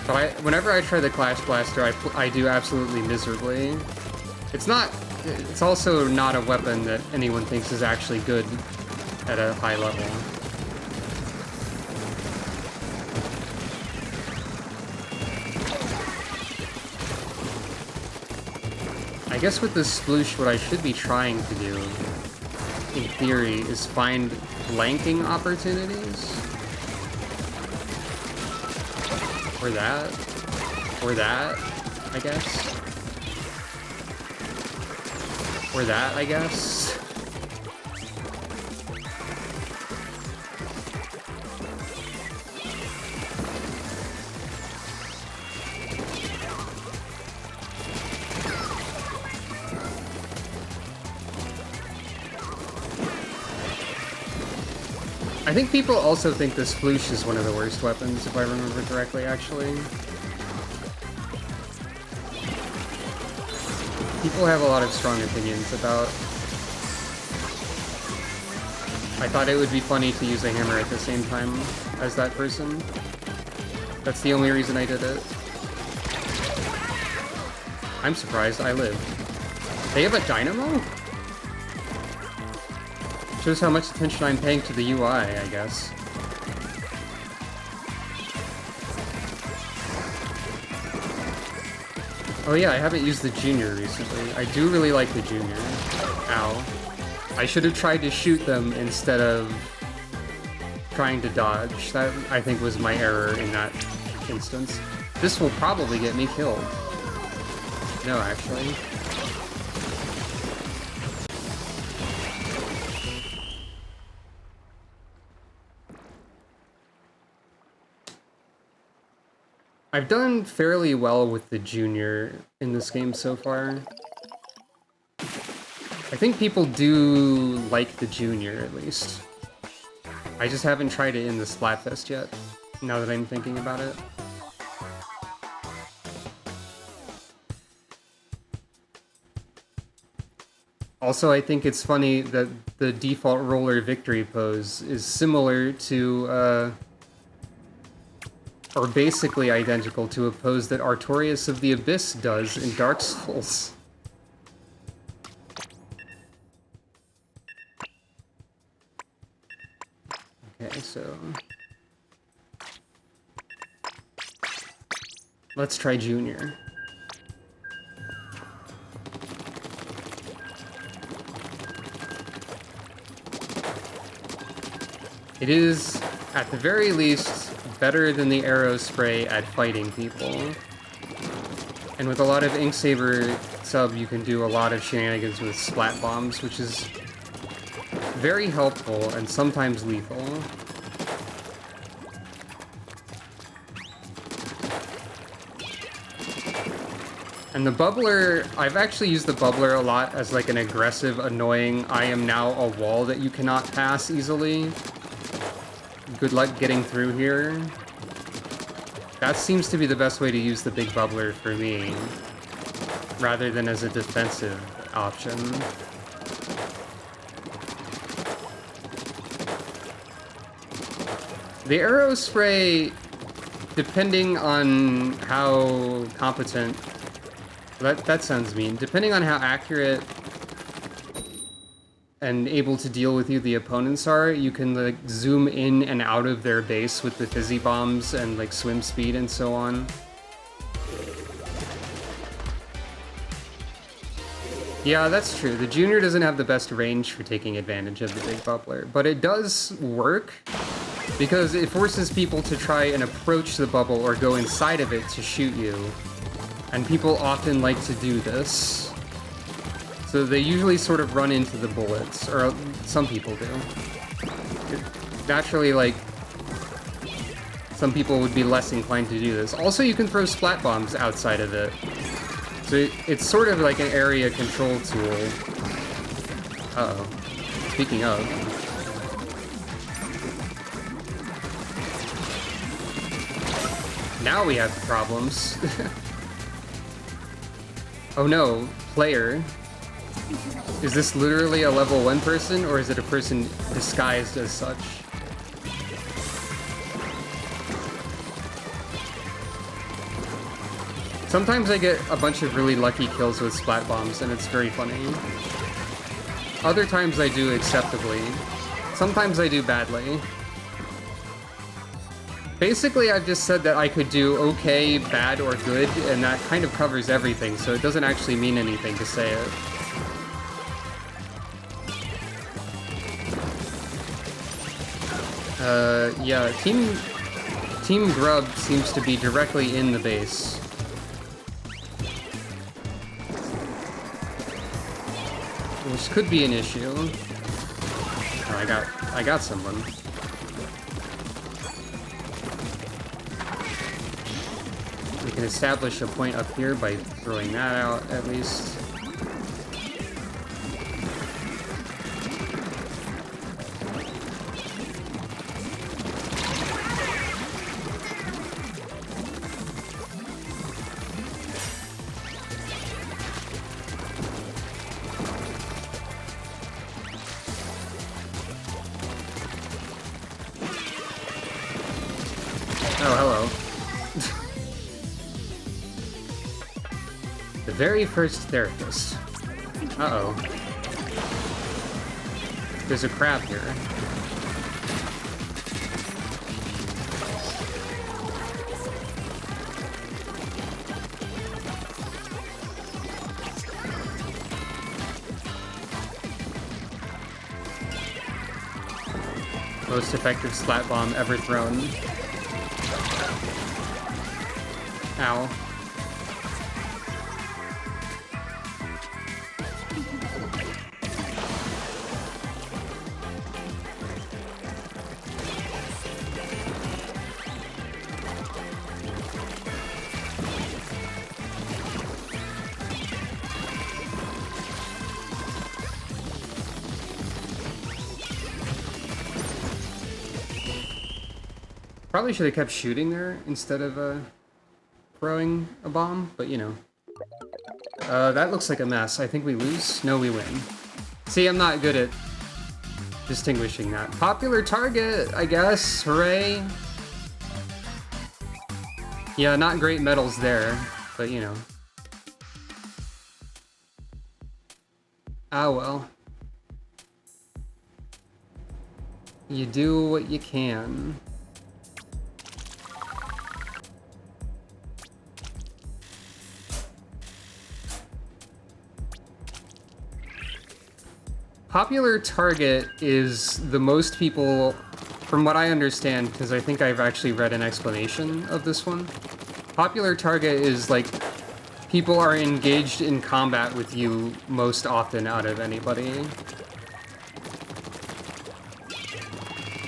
But whenever I try the Clash Blaster, I do absolutely miserably. It's also not a weapon that anyone thinks is actually good at a high level. I guess with this sploosh, what I should be trying to do, in theory, is find flanking opportunities. Or that. Or that, I guess. Or that, I guess. I think people also think the sploosh is one of the worst weapons, if I remember correctly, actually. People have a lot of strong opinions about... I thought it would be funny to use a hammer at the same time as that person. That's the only reason I did it. I'm surprised I lived. They have a dynamo? Shows how much attention I'm paying to the UI, I guess. Oh yeah, I haven't used the Junior recently. I do really like the Junior. Ow. I should have tried to shoot them instead of trying to dodge. That, I think, was my error in that instance. This will probably get me killed. No, actually. I've done fairly well with the Junior in this game so far. I think people do like the Junior, at least. I just haven't tried it in the Splatfest yet, now that I'm thinking about it. Also, I think it's funny that the default roller victory pose is similar to, or basically identical to a pose that Artorias of the Abyss does in Dark Souls. Okay, so... let's try Junior. It is, at the very least, better than the arrow spray at fighting people. And with a lot of Inksaber sub, you can do a lot of shenanigans with splat bombs, which is very helpful and sometimes lethal. And the bubbler, I've actually used the bubbler a lot as like an aggressive, annoying, I am now a wall that you cannot pass easily. Good luck getting through here. That seems to be the best way to use the big bubbler for me, rather than as a defensive option. The arrow spray, depending on how competent... That sounds mean. Depending on how accurate and able to deal with you the opponents are, you can like zoom in and out of their base with the fizzy bombs and like swim speed and so on. Yeah, that's true. The Junior doesn't have the best range for taking advantage of the big bubbler, but it does work because it forces people to try and approach the bubble or go inside of it to shoot you. And people often like to do this. So they usually sort of run into the bullets, or some people do. Naturally, like, some people would be less inclined to do this. Also, you can throw splat bombs outside of it. So it's sort of like an area control tool. Uh-oh. Speaking of. Now we have problems. Oh no, player. Is this literally a level 1 person, or is it a person disguised as such? Sometimes I get a bunch of really lucky kills with splat bombs, and it's very funny. Other times I do acceptably. Sometimes I do badly. Basically, I've just said that I could do okay, bad, or good, and that kind of covers everything, so it doesn't actually mean anything to say it. Yeah, Team Grub seems to be directly in the base. Which could be an issue. Oh, I got someone. We can establish a point up here by throwing that out, at least. Oh, hello. The very first therapist. Uh-oh. There's a crab here. Most effective splat bomb ever thrown. Ow. Probably should have kept shooting there instead of throwing a bomb, but you know. That looks like a mess. I think we lose. No, we win. See, I'm not good at distinguishing that. Popular target, I guess. Hooray. Yeah, not great medals there, but you know. Ah, well. You do what you can. Popular target is the most people, from what I understand, because I think I've actually read an explanation of this one. Popular target is like people are engaged in combat with you most often out of anybody.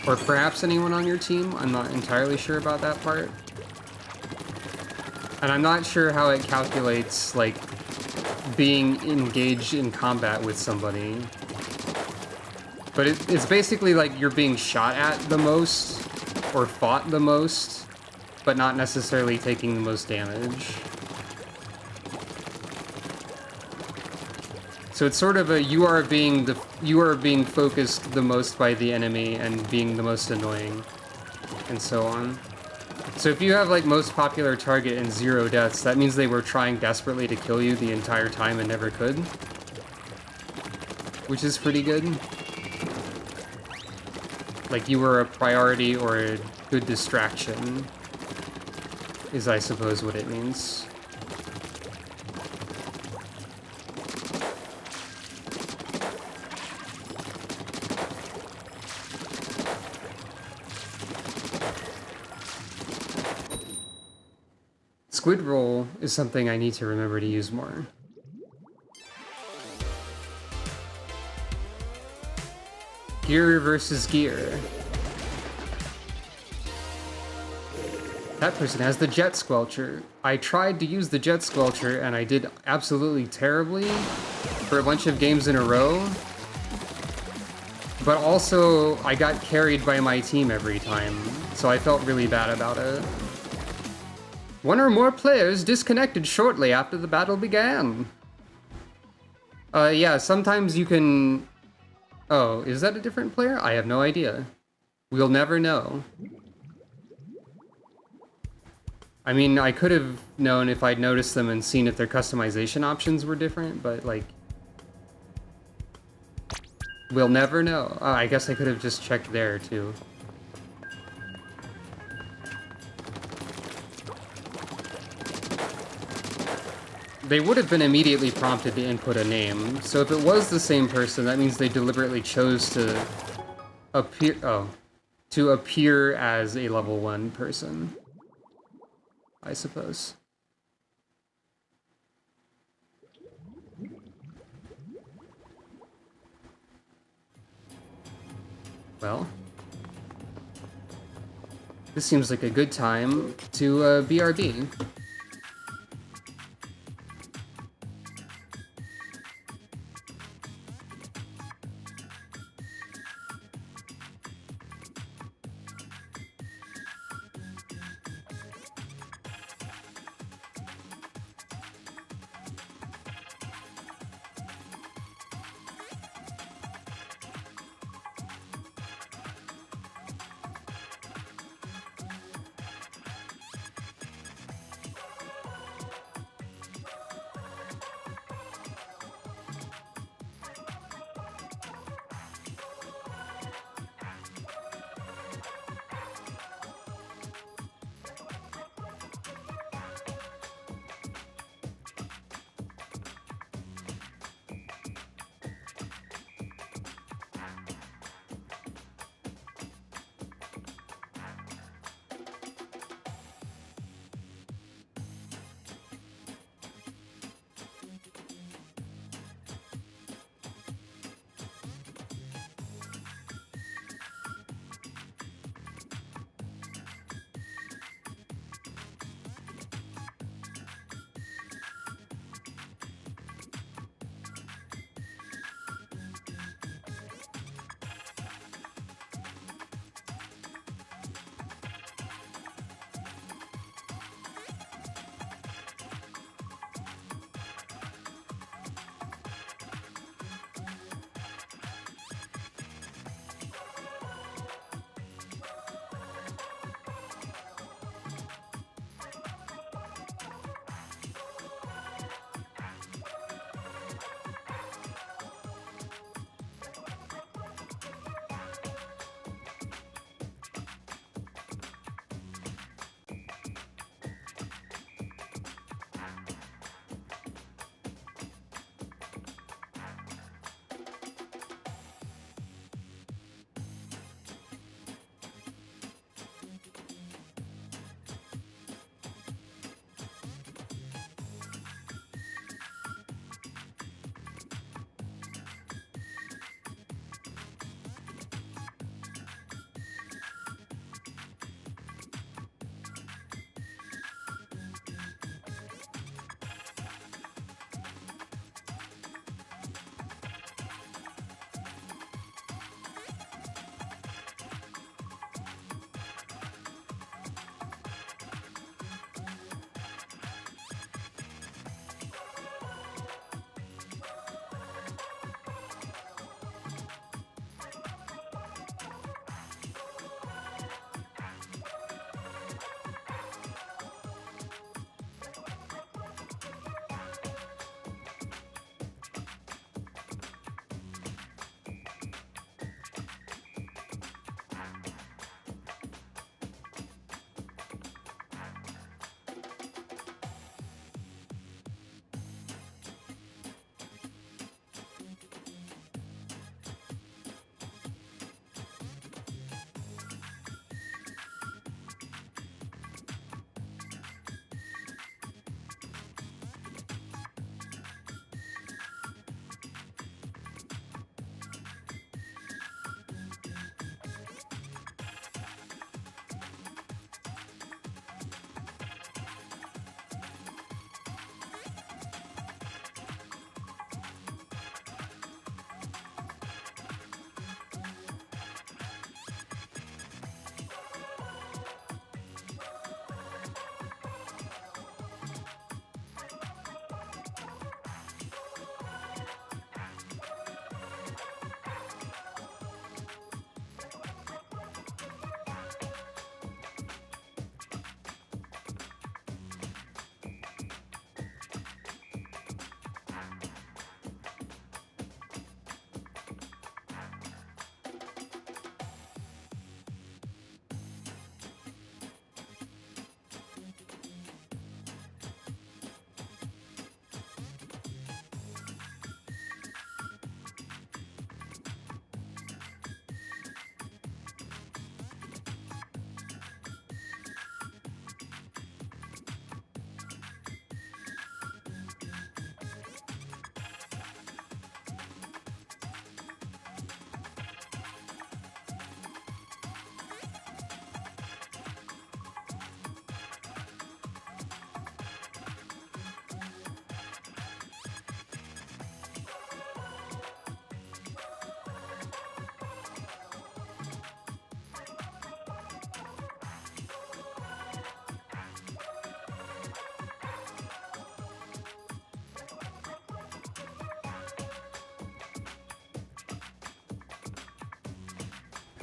Or perhaps anyone on your team. I'm not entirely sure about that part. And I'm not sure how it calculates, like, being engaged in combat with somebody. But it's basically like you're being shot at the most, or fought the most, but not necessarily taking the most damage. So it's sort of a you are being focused the most by the enemy and being the most annoying, and so on. So if you have like most popular target and 0 deaths, that means they were trying desperately to kill you the entire time and never could, which is pretty good. Like you were a priority or a good distraction, is I suppose what it means. Squid roll is something I need to remember to use more. Gear versus gear. That person has the Jet Squelcher. I tried to use the Jet Squelcher and I did absolutely terribly for a bunch of games in a row. But also, I got carried by my team every time, so I felt really bad about it. One or more players disconnected shortly after the battle began. Yeah, sometimes you can... Oh, is that a different player? I have no idea. We'll never know. I mean, I could have known if I'd noticed them and seen if their customization options were different, but, like... We'll never know. I guess I could have just checked there, too. They would have been immediately prompted to input a name, so if it was the same person, that means they deliberately chose to appear... Oh. To appear as a level 1 person. I suppose. Well, this seems like a good time to BRB.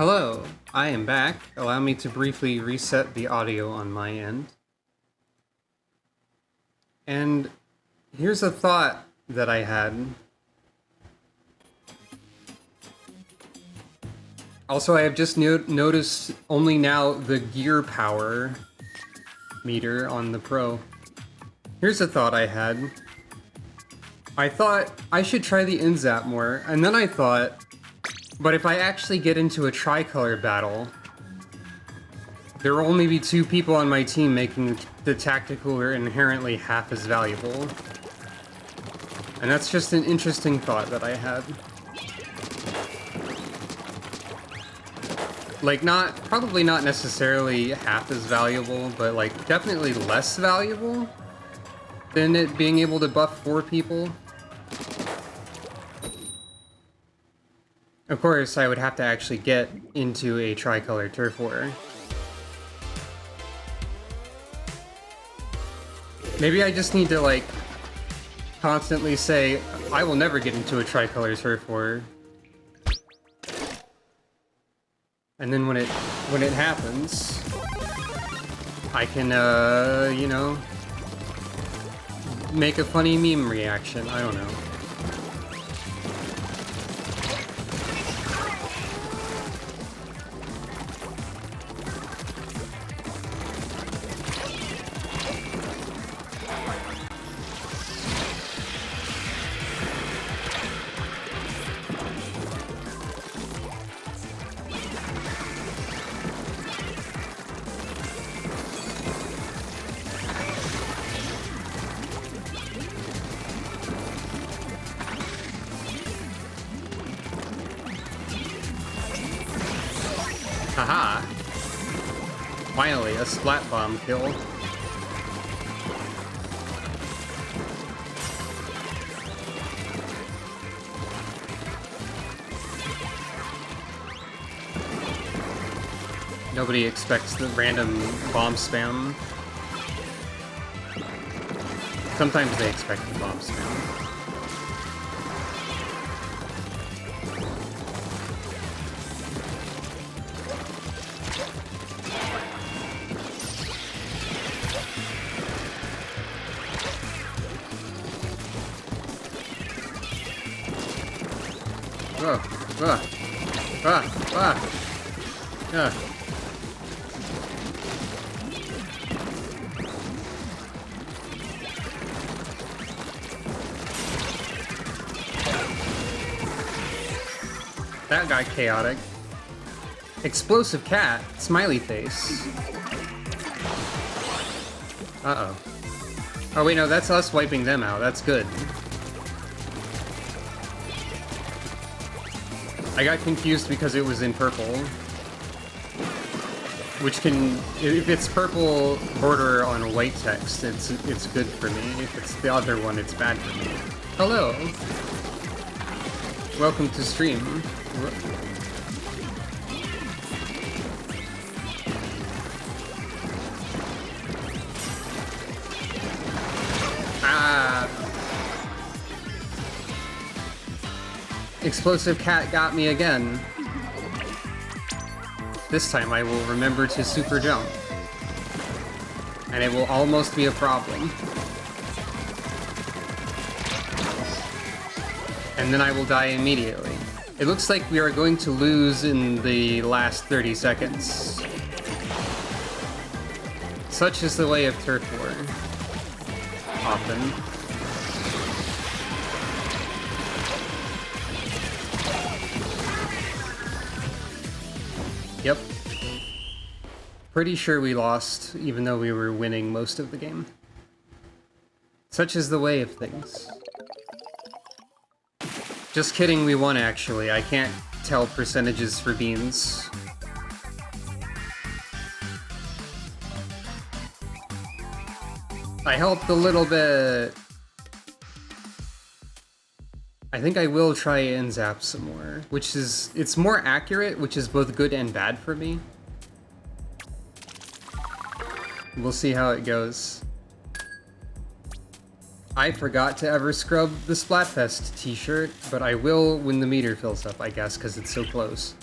Hello, I am back. Allow me to briefly reset the audio on my end. And here's a thought that I had. Also, I have just noticed only now the gear power meter on the Pro. Here's a thought I had. I thought I should try the InZap more, and then I thought, but if I actually get into a tricolor battle, there will only be 2 people on my team, making the tacticolor inherently half as valuable. And that's just an interesting thought that I had. Like, probably not necessarily half as valuable, but like definitely less valuable than it being able to buff 4 people. Of course, I would have to actually get into a tricolor turf war. Maybe I just need to, like, constantly say, I will never get into a tricolor turf war. And then when it happens, I can, you know, make a funny meme reaction. I don't know. Haha! Finally, a splat bomb kill. Nobody expects the random bomb spam. Sometimes they expect the bomb spam. That guy chaotic. Explosive cat, smiley face. Uh-oh. Oh wait, no, that's us wiping them out. That's good. I got confused because it was in purple. Which can, if it's purple border on white text, it's good for me. If it's the other one, it's bad for me. Hello. Welcome to stream. Ah. Explosive cat got me again. This time I will remember to super jump. And it will almost be a problem. And then I will die immediately. It looks like we are going to lose in the last 30 seconds. Such is the way of turf war. Often. Yep. Pretty sure we lost, even though we were winning most of the game. Such is the way of things. Just kidding, we won actually. I can't tell percentages for beans. I helped a little bit. I think I will try InZap some more, which is, it's more accurate, which is both good and bad for me. We'll see how it goes. I forgot to ever scrub the Splatfest t-shirt, but I will when the meter fills up, I guess, because it's so close.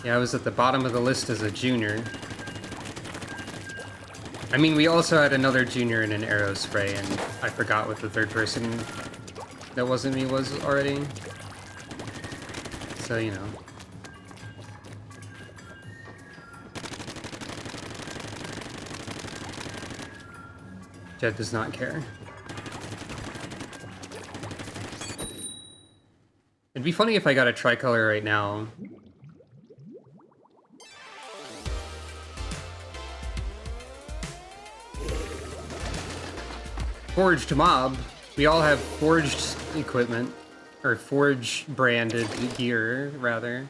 Yeah, I was at the bottom of the list as a junior. I mean, we also had another junior in an arrow spray, and I forgot what the third person that wasn't me was already. So, you know. Jed does not care. It'd be funny if I got a tricolor right now. Forged mob. We all have forged equipment. Or forge branded gear, rather.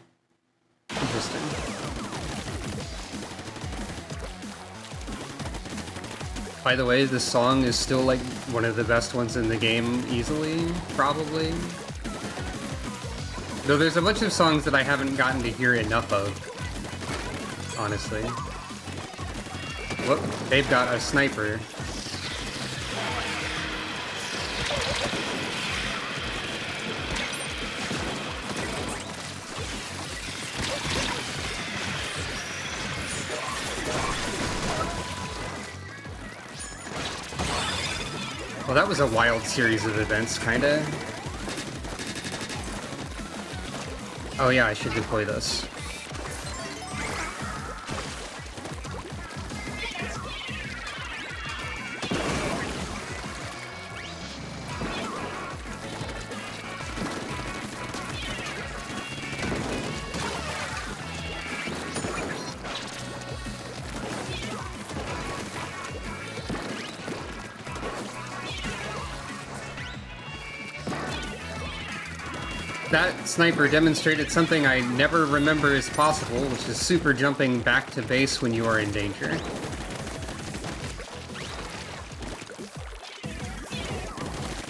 Interesting. By the way, this song is still like one of the best ones in the game, easily, probably. Though there's a bunch of songs that I haven't gotten to hear enough of, honestly. Whoop, they've got a sniper. Well, that was a wild series of events, kinda. Oh yeah, I should deploy this. That sniper demonstrated something I never remember is possible, which is super jumping back to base when you are in danger.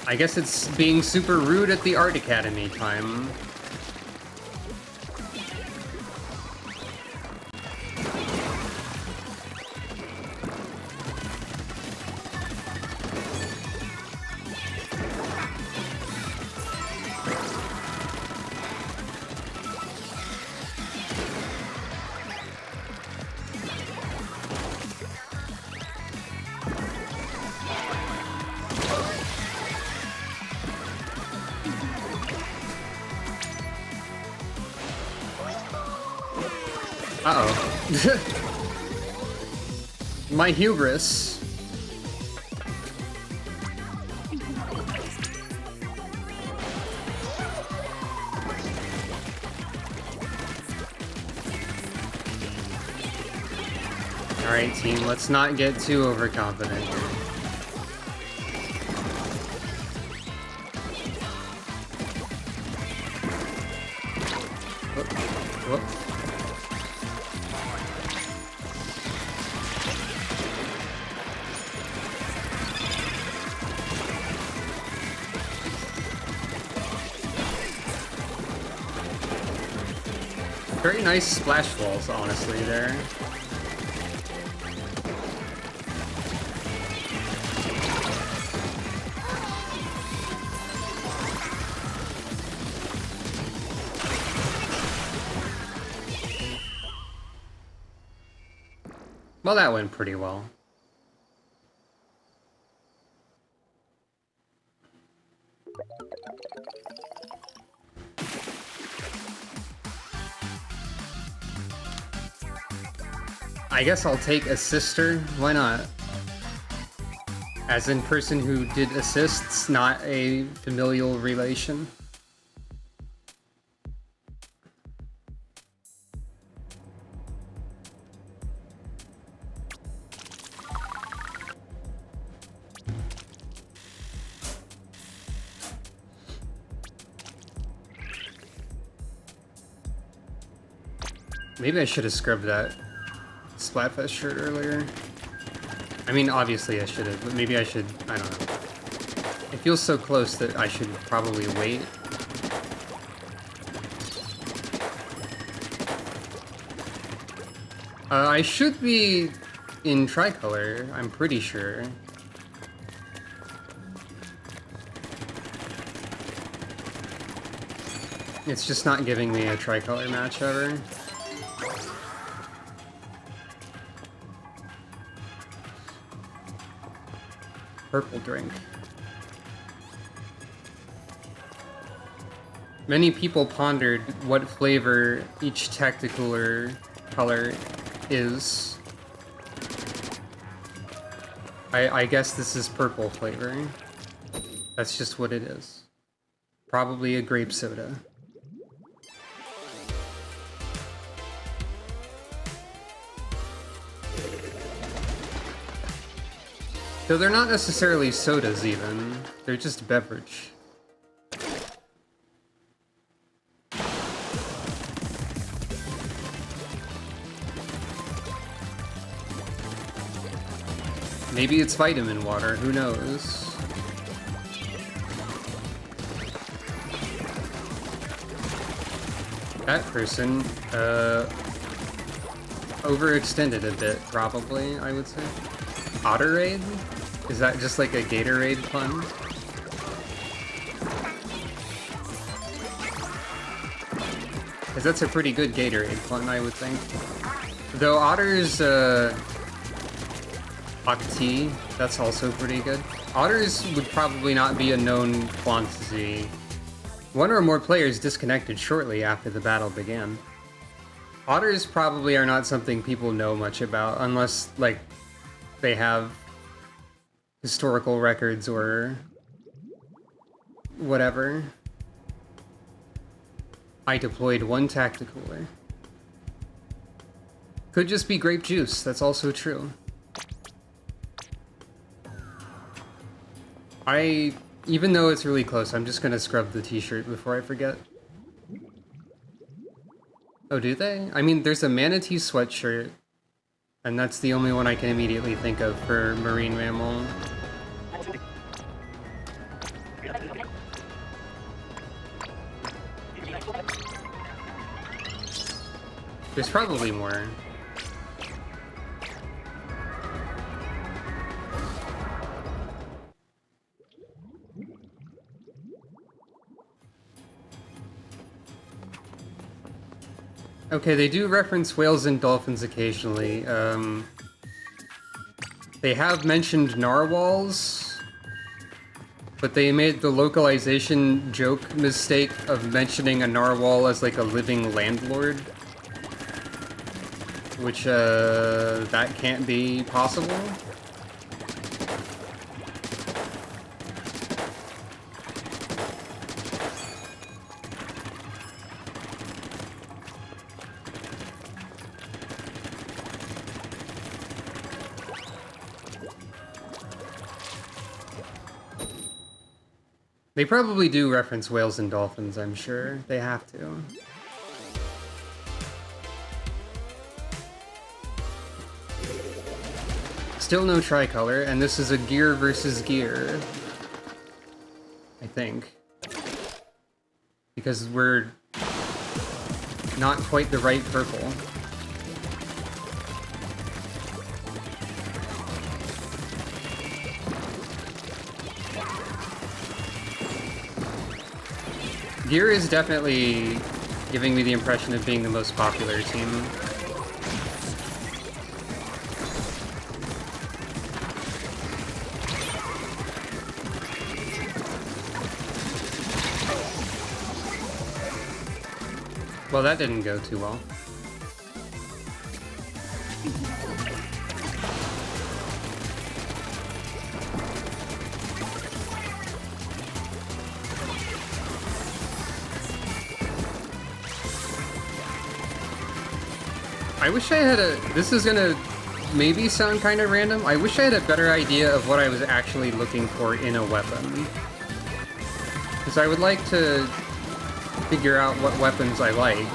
I guess it's being super rude at the Art Academy time. Uh-oh. My hubris. Alright, team, let's not get too overconfident here. Whoop. Whoop. Very nice splash walls, honestly, there. Well, that went pretty well. I guess I'll take assister. Why not? As in person who did assists, not a familial relation. Maybe I should have scrubbed that Splatfest shirt earlier. I mean, obviously I should have, but maybe I should, I don't know. It feels so close that I should probably wait. I should be in tricolor, I'm pretty sure. It's just not giving me a tricolor match ever. purple drink. Many people pondered what flavor each tactical color is. I guess this is purple flavor. That's just what it is. Probably a grape soda. So they're not necessarily sodas even, they're just beverage. Maybe it's vitamin water, who knows? That person, overextended a bit, probably, I would say. Otterade? Is that just like a Gatorade pun? Because that's a pretty good Gatorade pun, I would think. Though Otter's, Octi, that's also pretty good. Otters would probably not be a known quantity. One or more players disconnected shortly after the battle began. Otters probably are not something people know much about, unless, like, they have historical records or whatever. I deployed one tacticooler. Could just be grape juice, that's also true. Even though it's really close, I'm just gonna scrub the t-shirt before I forget. Oh, do they? I mean, there's a manatee sweatshirt, and that's the only one I can immediately think of for marine mammal. There's probably more. Okay, they do reference whales and dolphins occasionally. They have mentioned narwhals, but they made the localization joke mistake of mentioning a narwhal as like a living landlord. Which, that can't be possible. They probably do reference whales and dolphins, I'm sure. They have to. Still no tricolor, and this is a gear versus gear. I think. Because we're not quite the right purple. Gear is definitely giving me the impression of being the most popular team. Well, that didn't go too well. I wish I had a... This is gonna maybe sound kind of random. I wish I had a better idea of what I was actually looking for in a weapon. Because I would like to figure out what weapons I like.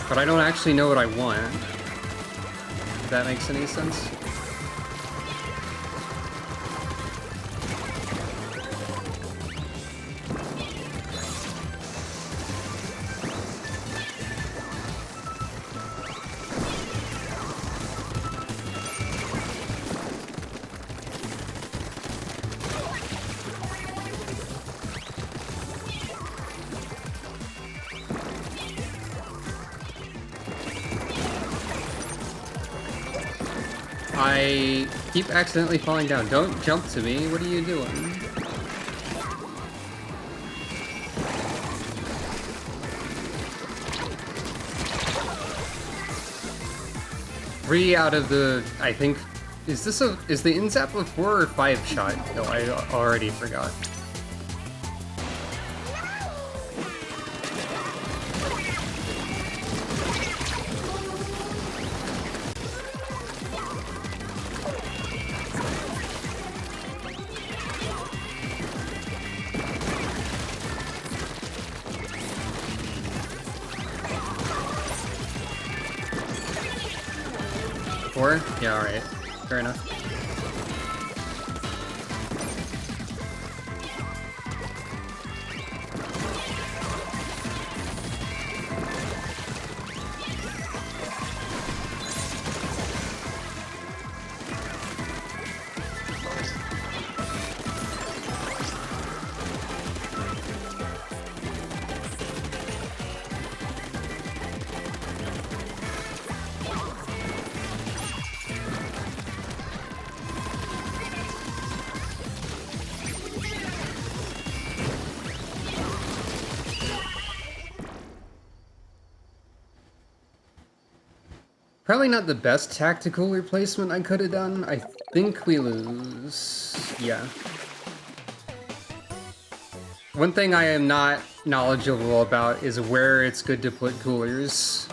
But I don't actually know what I want. If that makes any sense. keep accidentally falling down. Don't jump to me. What are you doing? 3 out of the, I think, is the inzap a 4 or 5 shot? No, I already forgot. Yeah, alright. Fair enough. Probably not the best tactical replacement I could have done. I think we lose. Yeah. One thing I am not knowledgeable about is where it's good to put coolers.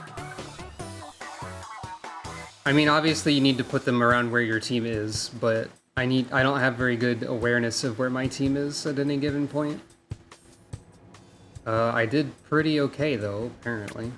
I mean, obviously you need to put them around where your team is, but I don't have very good awareness of where my team is at any given point. I did pretty okay though, apparently.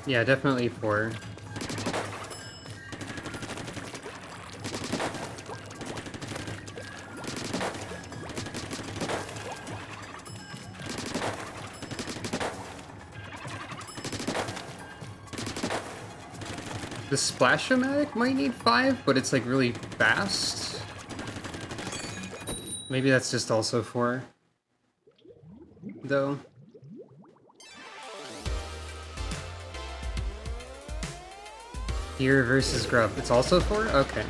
Yeah, definitely 4. The Splash-O-Matic might need 5, but it's like really fast. Maybe that's just also 4, though. Deer versus Grub. It's also 4? Okay.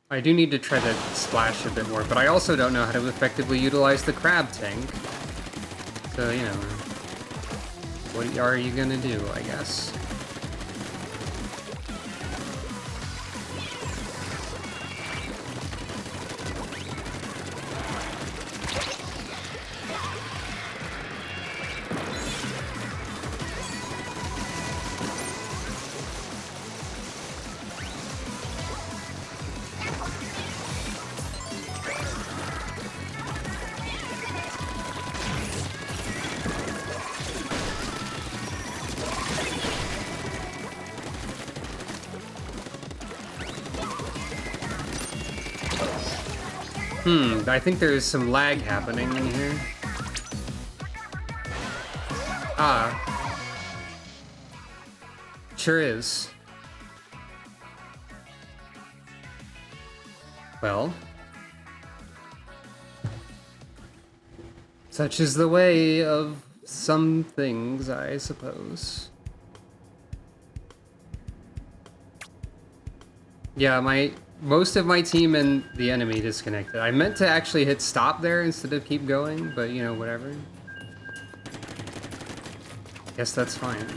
I do need to try to splash a bit more, but I also don't know how to effectively utilize the crab tank. So, you know, what are you gonna do, I guess? I think there's some lag happening in here. Ah. Sure is. Well. Such is the way of some things, I suppose. Yeah, most of my team and the enemy disconnected. I meant to actually hit stop there instead of keep going, but you know, whatever. Guess that's fine.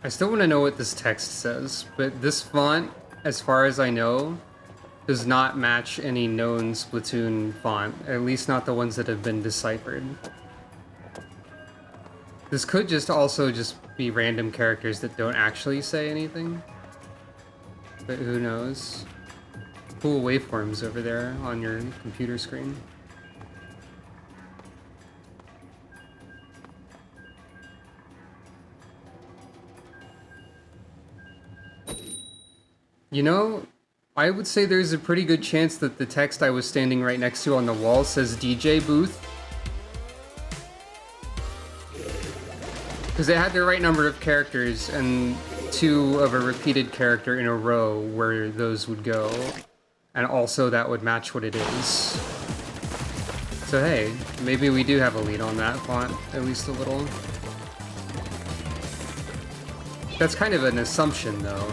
I still want to know what this text says, but this font, as far as I know, does not match any known Splatoon font, at least not the ones that have been deciphered. This could just also just be random characters that don't actually say anything. But who knows? Cool waveforms over there on your computer screen. You know, I would say there's a pretty good chance that the text I was standing right next to on the wall says DJ booth. Because it had the right number of characters and 2 of a repeated character in a row where those would go. And also that would match what it is. So hey, maybe we do have a lead on that font, at least a little. That's kind of an assumption though.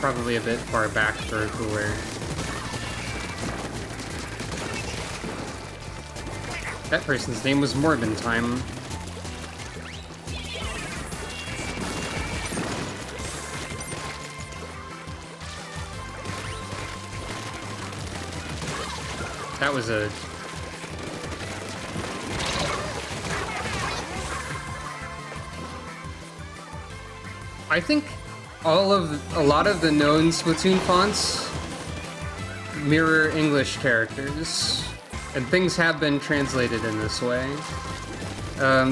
Probably a bit far back for a cooler. That person's name was Morbin Time. That was a... I think a lot of the known Splatoon fonts mirror English characters, and things have been translated in this way.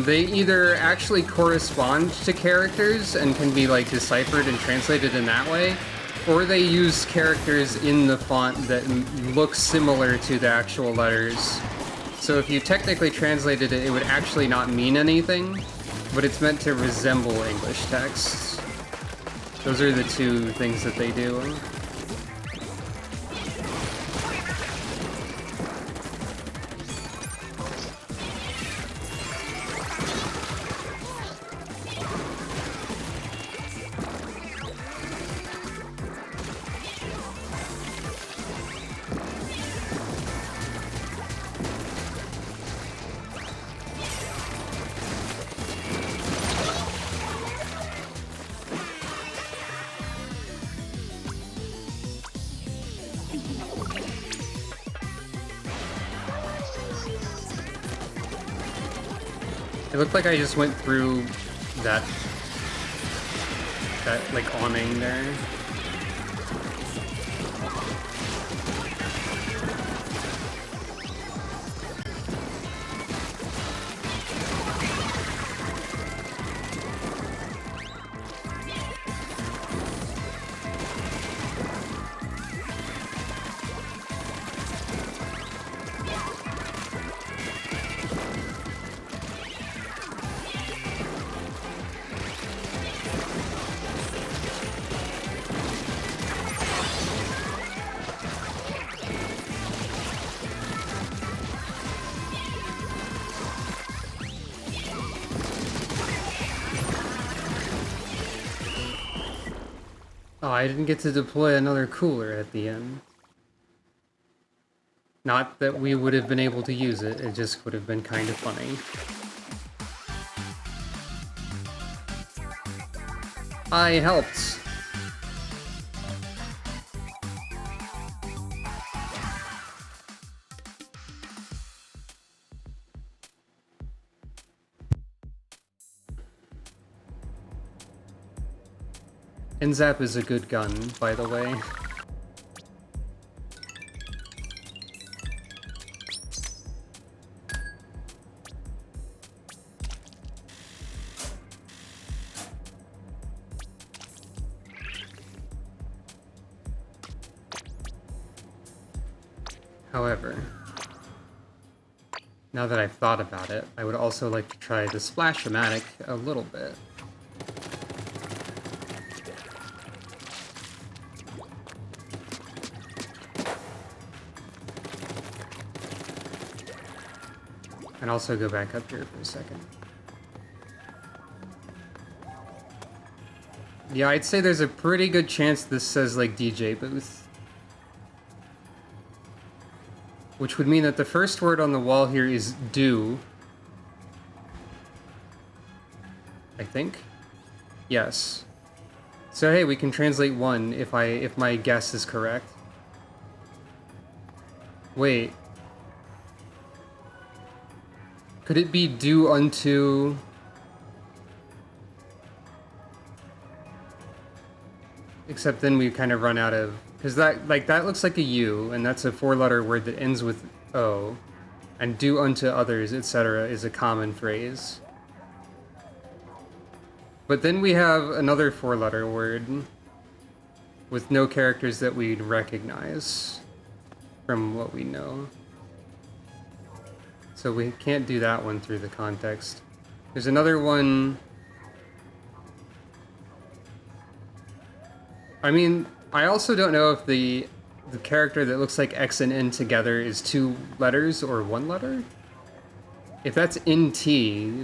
They either actually correspond to characters and can be like deciphered and translated in that way, or they use characters in the font that look similar to the actual letters. So if you technically translated it, it would actually not mean anything, but it's meant to resemble English text. Those are the 2 things that they do. It looked like I just went through that like awning there. Oh, I didn't get to deploy another cooler at the end. Not that we would have been able to use it, it just would have been kind of funny. I helped. Inzap is a good gun, by the way. However, now that I've thought about it, I would also like to try the Splash-O-Matic a little bit. And also go back up here for a second. Yeah, I'd say there's a pretty good chance this says like DJ booth. Which would mean that the first word on the wall here is do. I think. Yes. So hey, we can translate one if my guess is correct. Wait. Could it be do unto? Except then we kind of run out of, because that looks like a U, and that's a 4-letter word that ends with O, and do unto others, etc. is a common phrase. But then we have another 4-letter word with no characters that we'd recognize from what we know. So we can't do that one through the context. There's another one. I mean, I also don't know if the character that looks like X and N together is 2 letters or 1 letter. If that's NT,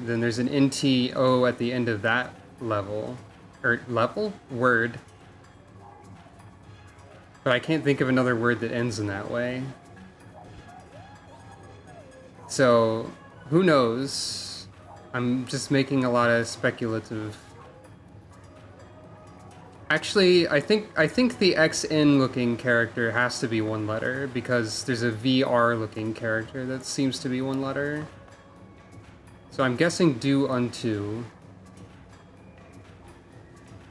then there's an NTO at the end of that level. Or level? Word. But I can't think of another word that ends in that way. So, who knows? I'm just making a lot of speculative... Actually, I think the XN looking character has to be 1 letter because there's a VR looking character that seems to be 1 letter. So I'm guessing do unto.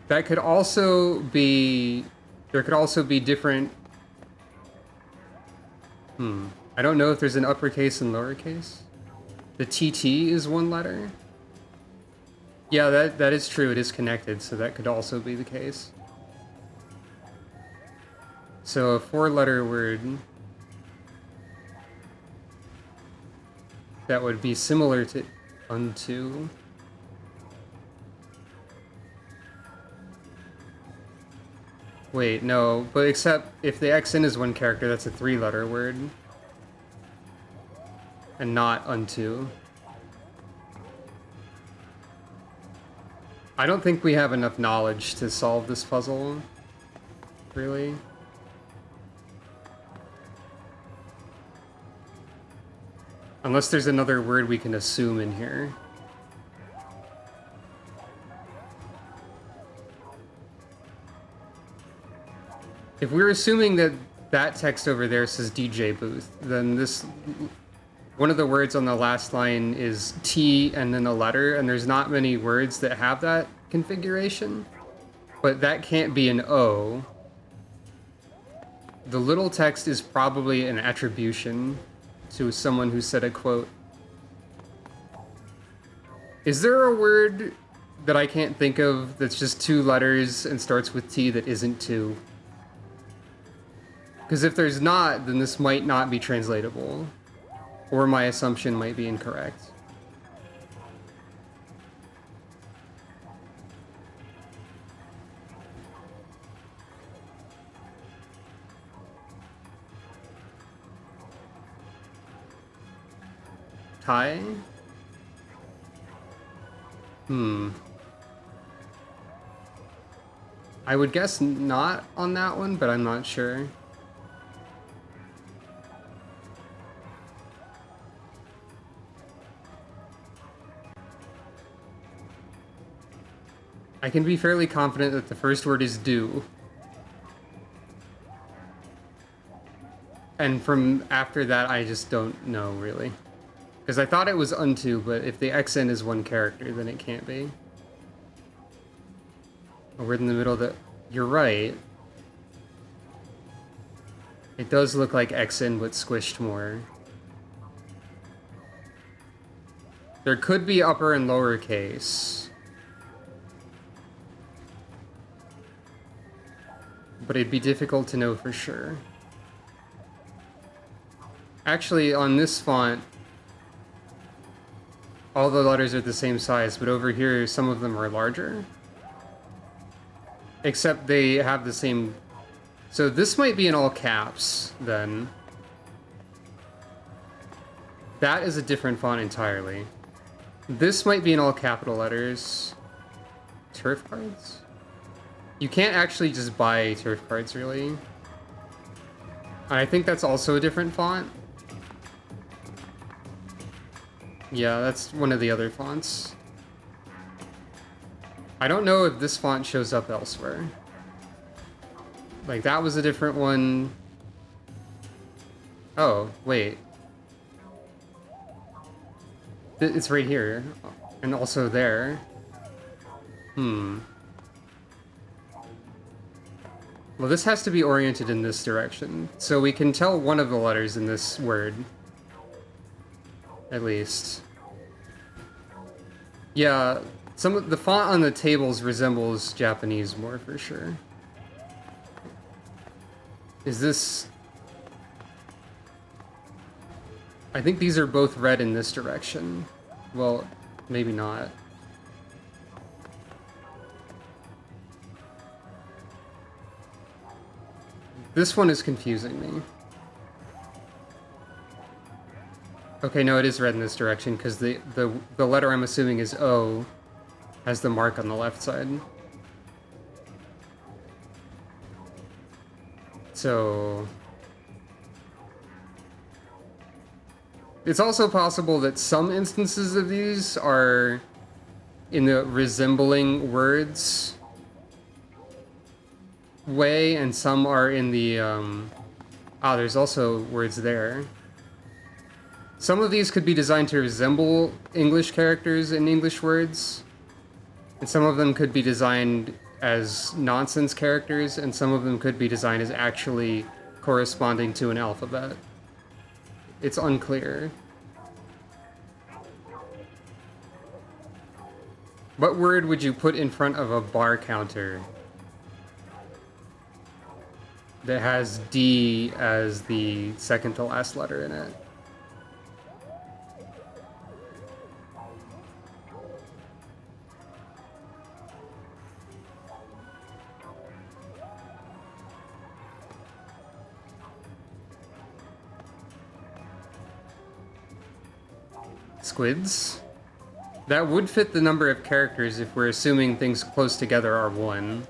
That could also be... There could also be different... I don't know if there's an uppercase and lowercase. The TT is 1 letter. Yeah, that is true. It is connected, so that could also be the case. So a 4-letter word that would be similar to unto. Wait, no, but except if the XN is 1 character, that's a 3-letter word. And not unto. I don't think we have enough knowledge to solve this puzzle, really. Unless there's another word we can assume in here. If we're assuming that that text over there says DJ booth, then this... One of the words on the last line is T and then a letter, and there's not many words that have that configuration. But that can't be an O. The little text is probably an attribution to someone who said a quote. Is there a word that I can't think of that's just 2 letters and starts with T that isn't 2? Because if there's not, then this might not be translatable. Or my assumption might be incorrect. Tie? I would guess not on that one, but I'm not sure. I can be fairly confident that the first word is do. And from after that, I just don't know, really. Because I thought it was unto, but if the XN is 1 character, then it can't be. A word in the middle that... You're right. It does look like XN, but squished more. There could be upper and lower case. But it'd be difficult to know for sure. Actually, on this font, all the letters are the same size, but over here, some of them are larger. Except they have the same... So this might be in all caps, then. That is a different font entirely. This might be in all capital letters. Turf cards? You can't actually just buy turf cards, really. And I think that's also a different font. Yeah, that's one of the other fonts. I don't know if this font shows up elsewhere. Like, that was a different one. Oh, wait. It's right here. And also there. Hmm. Well, this has to be oriented in this direction. So we can tell one of the letters in this word. At least. Yeah, some of the font on the tables resembles Japanese more for sure. Is this... I think these are both red in this direction. Well, maybe not. This one is confusing me. Okay, no, it is red in this direction because the letter I'm assuming is O has the mark on the left side. So... It's also possible that some instances of these are in the resembling words way, and some are in the, there's also words there. Some of these could be designed to resemble English characters in English words, and some of them could be designed as nonsense characters, and some of them could be designed as actually corresponding to an alphabet. It's unclear. What word would you put in front of a bar counter that has D as the second to last letter in it? Squids? That would fit the number of characters if we're assuming things close together are 1.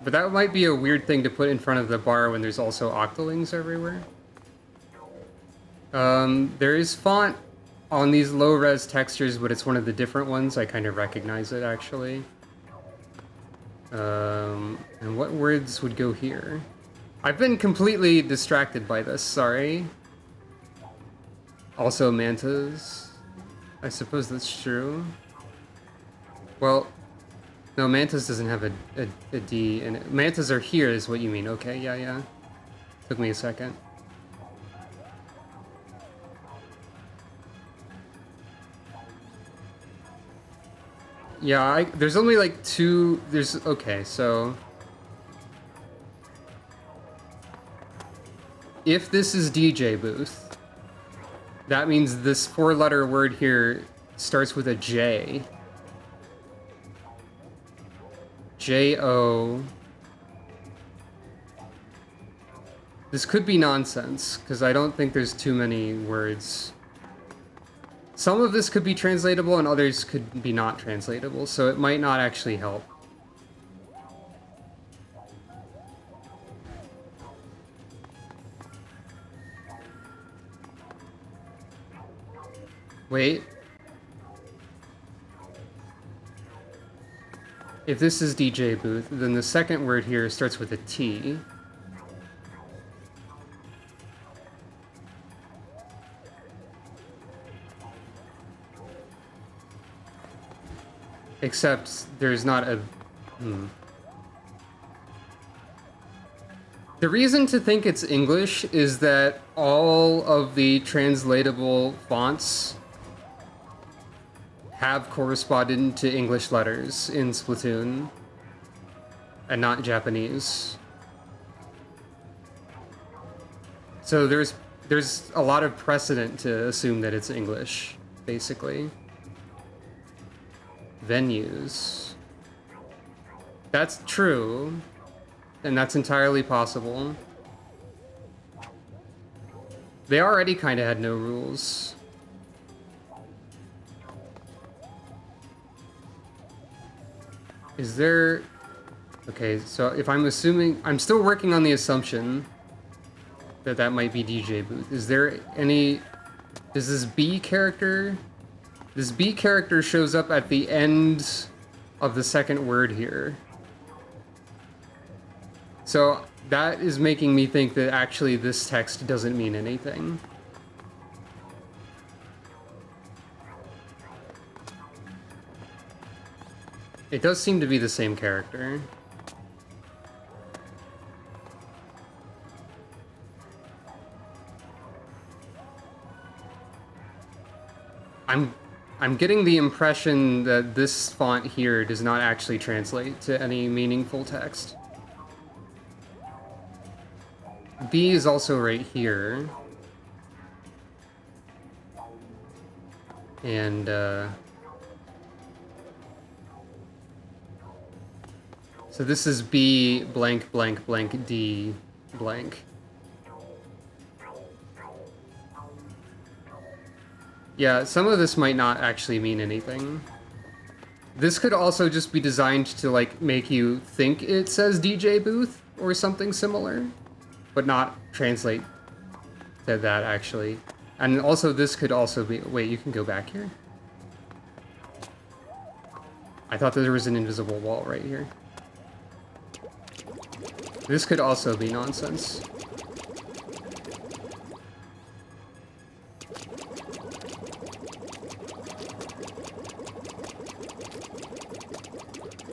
But that might be a weird thing to put in front of the bar when there's also octolings everywhere. There is font on these low-res textures, but it's one of the different ones. I kind of recognize it, actually. And what words would go here? I've been completely distracted by this, sorry. Also mantas. I suppose that's true. Well, no, mantas doesn't have a D in it. Mantas are here is what you mean. Okay, yeah. Took me a second. Yeah, there's only like 2, okay, so... If this is DJ booth, that means this 4-letter word here starts with a J. J-O. This could be nonsense, because I don't think there's too many words. Some of this could be translatable and others could be not translatable, so it might not actually help. Wait. If this is DJ booth, then the second word here starts with a T. Except there's not a... The reason to think it's English is that all of the translatable fonts have corresponded to English letters in Splatoon, and not Japanese. So there's a lot of precedent to assume that it's English, basically. Venues. That's true, and that's entirely possible. They already kind of had no rules. Is there... Okay, so if I'm assuming... I'm still working on the assumption that that might be DJ Booth. Is there any... Is this B character... This B character shows up at the end of the second word here. So that is making me think that actually this text doesn't mean anything. It does seem to be the same character. I'm getting the impression that this font here does not actually translate to any meaningful text. B is also right here. And, so this is B blank blank blank D blank. Yeah, some of this might not actually mean anything. This could also just be designed to, like, make you think it says DJ Booth or something similar, but not translate to that, actually. And also, this could also be... Wait, you can go back here? I thought there was an invisible wall right here. This could also be nonsense.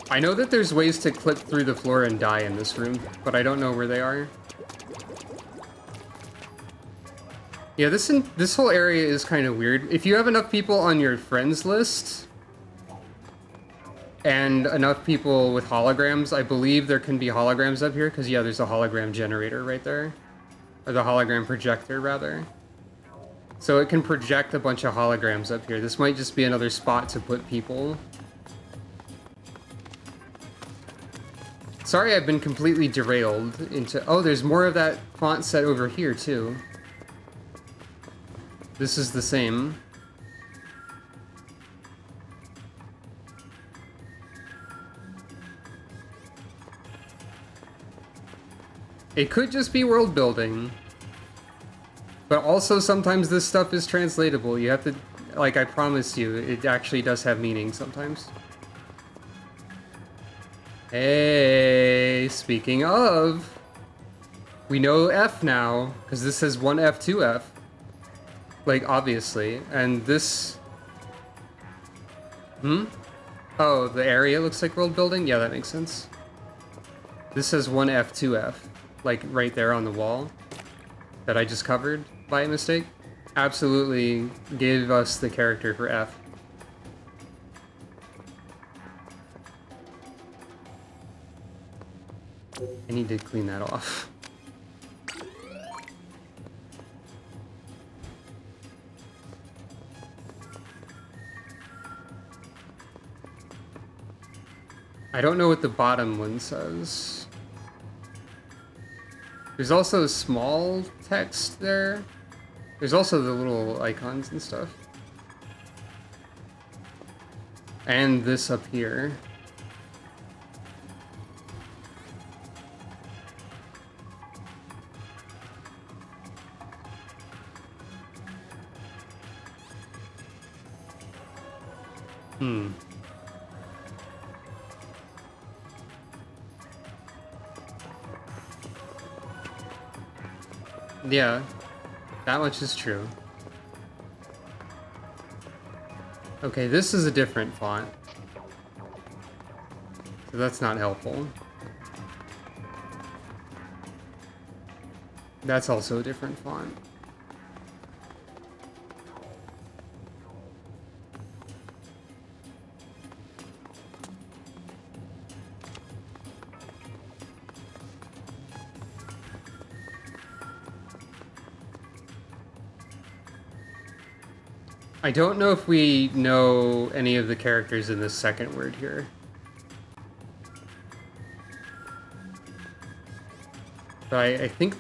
I know that there's ways to clip through the floor and die in this room, but I don't know where they are. Yeah, this whole area is kind of weird. If you have enough people on your friends list and enough people with holograms, I believe there can be holograms up here, because yeah, there's a hologram generator right there. Or the hologram projector, rather. So it can project a bunch of holograms up here. This might just be another spot to put people. Sorry, I've been completely derailed into... Oh, there's more of that font set over here, too. This is the same. It could just be world building. But also sometimes this stuff is translatable. You have to... Like, I promise you, it actually does have meaning sometimes. Hey, speaking of, we know F now, because this says 1F, 2F. Like, obviously. And this... Oh, the area looks like world building? Yeah, that makes sense. This says 1F, 2F. Like, right there on the wall. That I just covered by mistake. Absolutely gave us the character for F. I need to clean that off. I don't know what the bottom one says. There's also small text there. There's also the little icons and stuff. And this up here. Yeah, that much is true. Okay, this is a different font. So that's not helpful. That's also a different font. I don't know if we know any of the characters in this second word here. But I think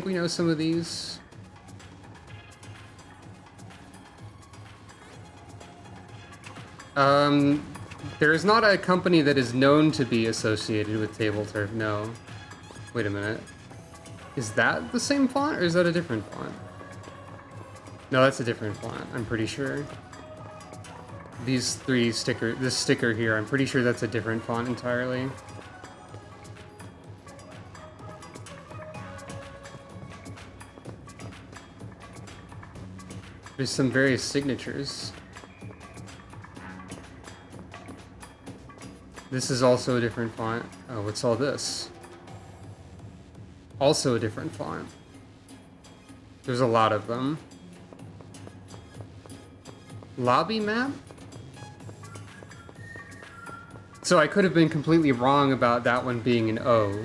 we know some of these. There is not a company that is known to be associated with table turf, no. Wait a minute. Is that the same font, or is that a different font? No, that's a different font, I'm pretty sure. These three this sticker here, I'm pretty sure that's a different font entirely. There's some various signatures. This is also a different font. Oh, what's all this? Also a different font. There's a lot of them. Lobby map? So I could have been completely wrong about that one being an O.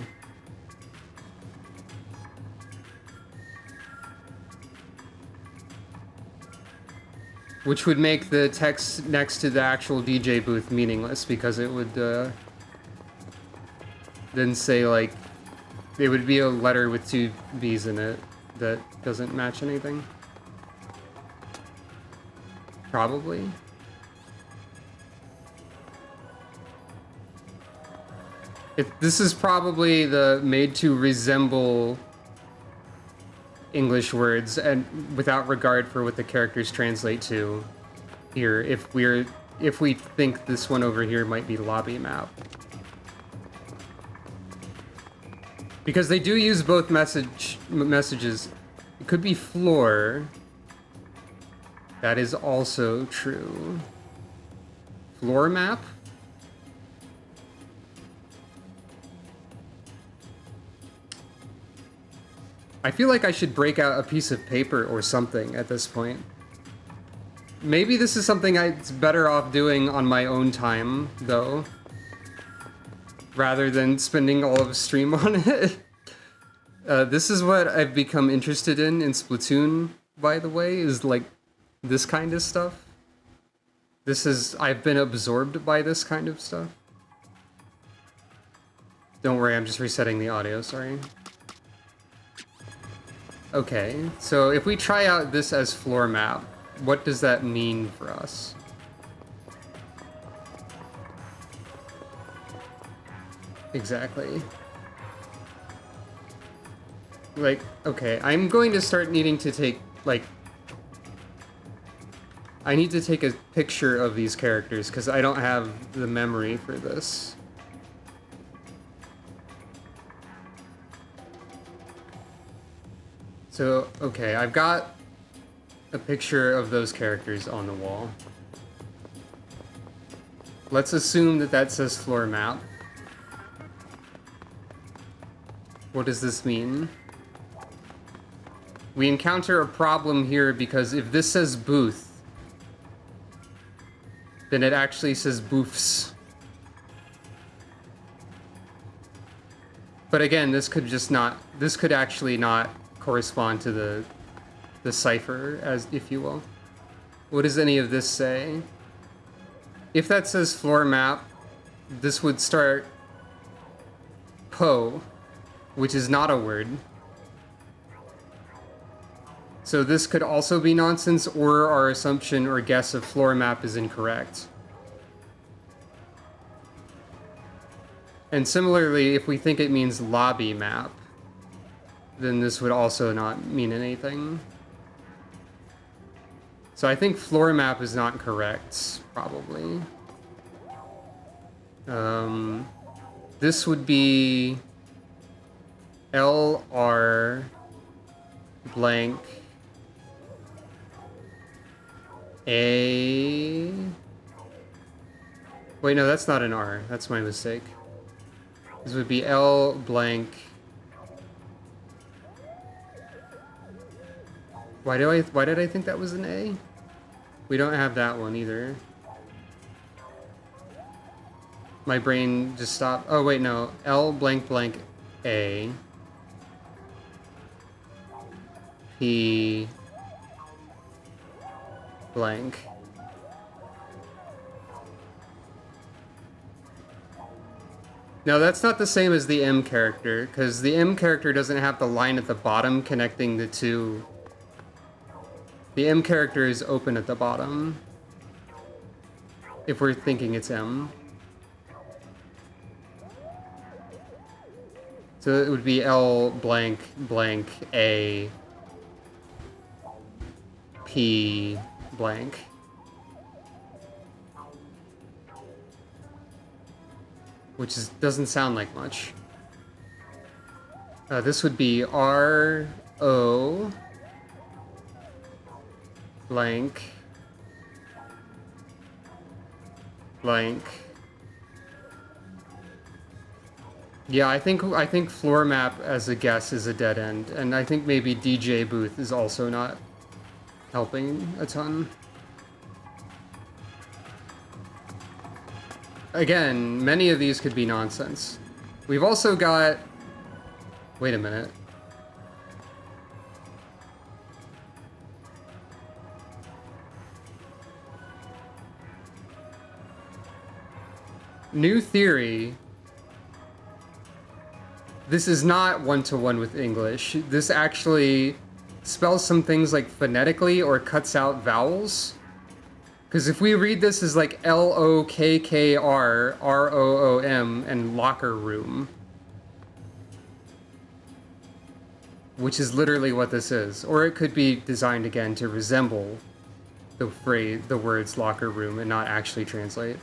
Which would make the text next to the actual DJ booth meaningless, because it would then say, like, it would be a letter with two B's in it that doesn't match anything. Probably. This is probably the made to resemble English words and without regard for what the characters translate to here, if we think this one over here might be lobby map. Because they do use both messages. It could be floor. That is also true. Floor map? I feel like I should break out a piece of paper or something at this point. Maybe this is something I'm better off doing on my own time, though. Rather than spending all of stream on it. This is what I've become interested in Splatoon, by the way, is like this kind of stuff. I've been absorbed by this kind of stuff. Don't worry, I'm just resetting the audio, sorry. Okay, so if we try out this as floor map, what does that mean for us? Exactly. Like, okay, I'm going to start needing to take, like... I need to take a picture of these characters, because I don't have the memory for this. So, okay, I've got a picture of those characters on the wall. Let's assume that that says floor map. What does this mean? We encounter a problem here because if this says booth, then it actually says booths. But again, this could actually not correspond to the cipher, as if you will. What does any of this say? If that says floor map, this would start po, which is not a word. So this could also be nonsense, or our assumption or guess of floor map is incorrect. And similarly, if we think it means lobby map, then this would also not mean anything. So I think floor map is not correct, probably. This would be LR blank A. Wait, no, that's not an R. That's my mistake. This would be L blank. Why did I think that was an A? We don't have that one either. My brain just stopped. Oh wait, no. L blank blank A. P blank. No, that's not the same as the M character, because the M character doesn't have the line at the bottom connecting the two. The M character is open at the bottom. if we're thinking it's M. So it would be L blank blank A P blank. Which doesn't sound like much. This would be R O blank blank. Yeah, I think floor map as a guess is a dead end, and I think maybe DJ booth is also not helping a ton. Again, many of these could be nonsense. We've also got... Wait a minute. New theory. This is not one-to-one with English. This actually spells some things like phonetically or cuts out vowels. Because if we read this as like L-O-K-K-R, R-O-O-M, and locker room, which is literally what this is. Or it could be designed again to resemble the phrase, the words locker room, and not actually translate.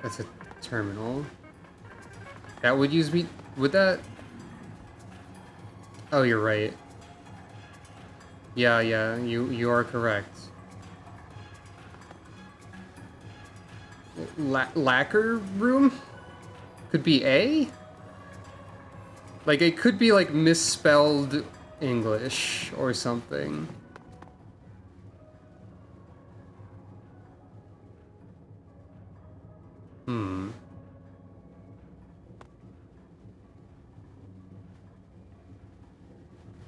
That's a terminal. That would use me... Would that... Oh, you're right. Yeah, you are correct. Lacquer room? Could be A? Like, it could be, like, misspelled English or something.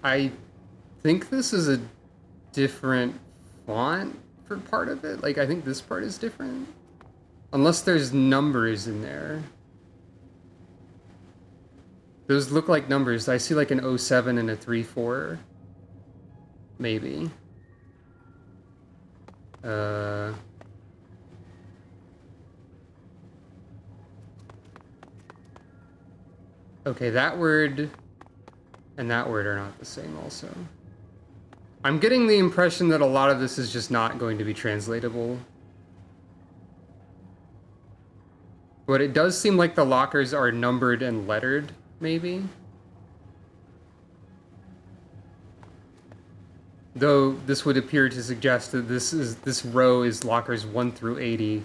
I think this is a different font for part of it. Like, I think this part is different. Unless there's numbers in there. Those look like numbers. I see like an 07 and a 34. Maybe. Okay, that word and that word are not the same also. I'm getting the impression that a lot of this is just not going to be translatable. But it does seem like the lockers are numbered and lettered, maybe? Though this would appear to suggest that this row is lockers 1 through 80,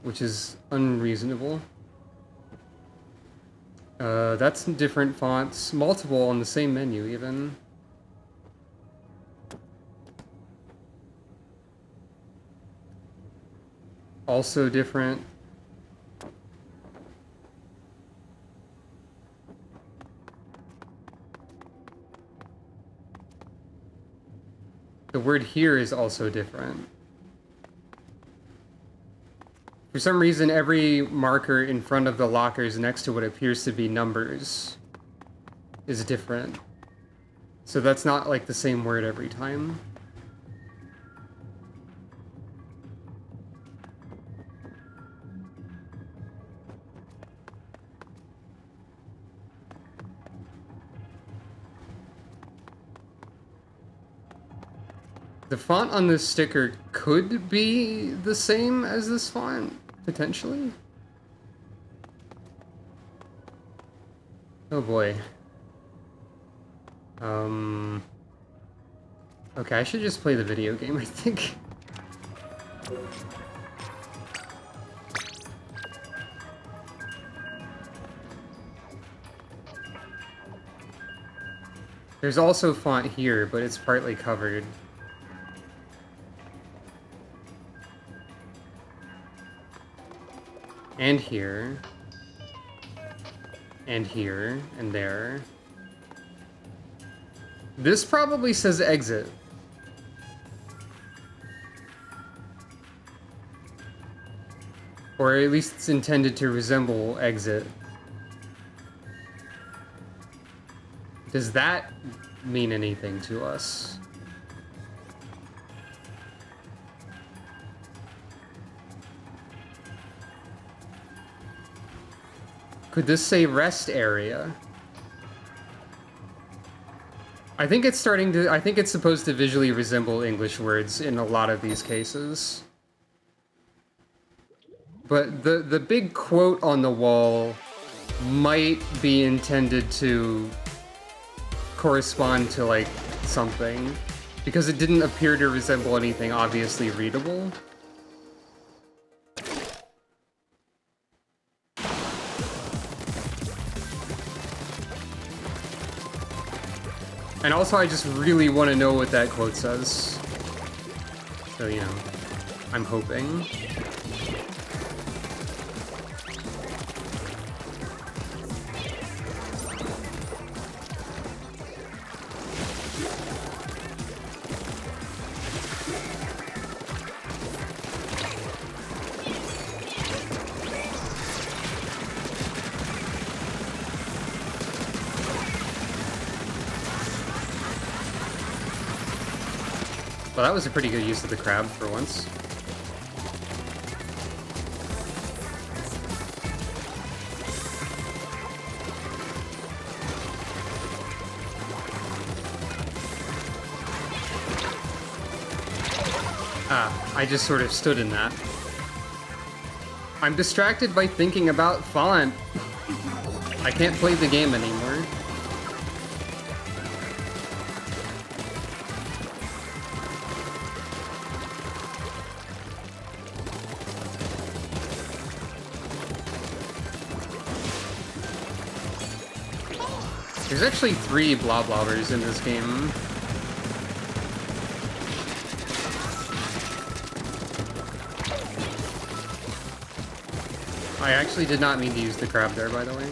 which is unreasonable. That's different fonts, multiple on the same menu even. Also different. The word here is also different. For some reason, every marker in front of the lockers next to what appears to be numbers is different. So that's not like the same word every time. The font on this sticker could be the same as this font, potentially. Oh boy. Okay, I should just play the video game, I think. There's also font here, but it's partly covered. And here. And here. And there. This probably says exit. Or at least it's intended to resemble exit. Does that mean anything to us? Could this say rest area? I think it's starting to... I think it's supposed to visually resemble English words in a lot of these cases. But the big quote on the wall might be intended to correspond to, like, something. Because it didn't appear to resemble anything obviously readable. And also, I just really want to know what that quote says. So, you know, I'm hoping. Well, that was a pretty good use of the crab for once. Ah, I just sort of stood in that. I'm distracted by thinking about font. I can't play the game anymore. There's actually 3 blobbers in this game. I actually did not mean to use the crab there, by the way.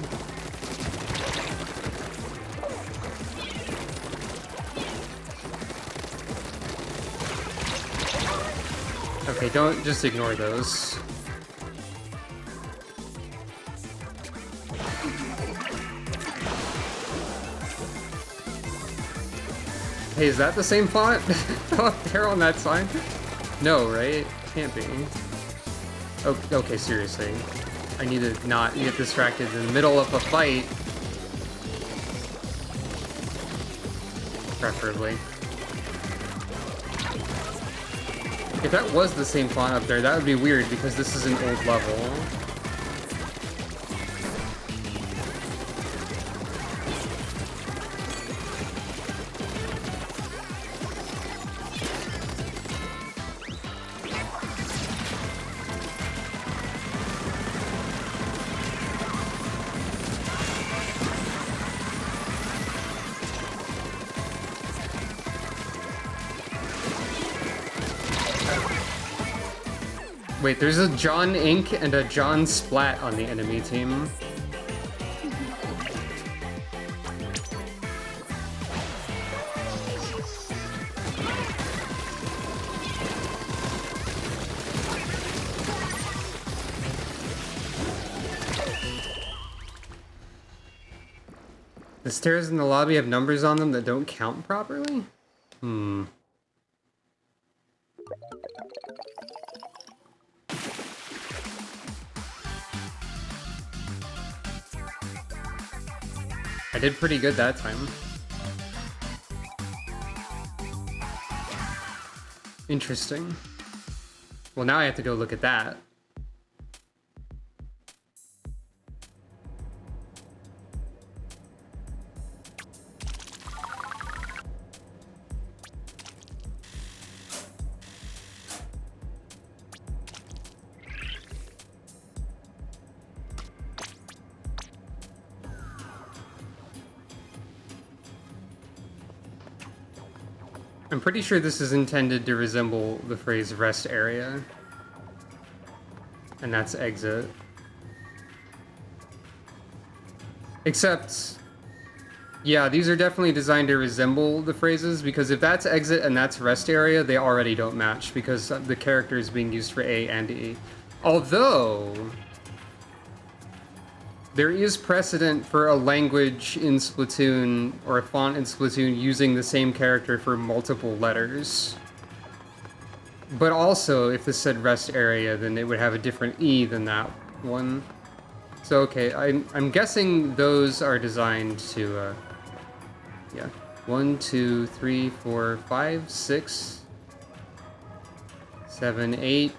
Okay, don't just ignore those. Hey, is that the same font up there on that sign? No, right? Can't be. Oh, okay, seriously. I need to not get distracted in the middle of a fight. Preferably. If that was the same font up there, that would be weird because this is an old level. Wait, there's a John Ink and a John Splat on the enemy team. The stairs in the lobby have numbers on them that don't count properly? Hmm. I did pretty good that time. Interesting. Well, now I have to go look at that. I'm pretty sure this is intended to resemble the phrase rest area. And that's exit. Except, yeah, these are definitely designed to resemble the phrases, because if that's exit and that's rest area, they already don't match, because the character is being used for A and E. Although, there is precedent for a language in Splatoon, or a font in Splatoon, using the same character for multiple letters. But also, if this said rest area, then it would have a different E than that one. So, okay, I'm guessing those are designed to, yeah. 1, 2, 3, 4, 5, 6, 7, 8,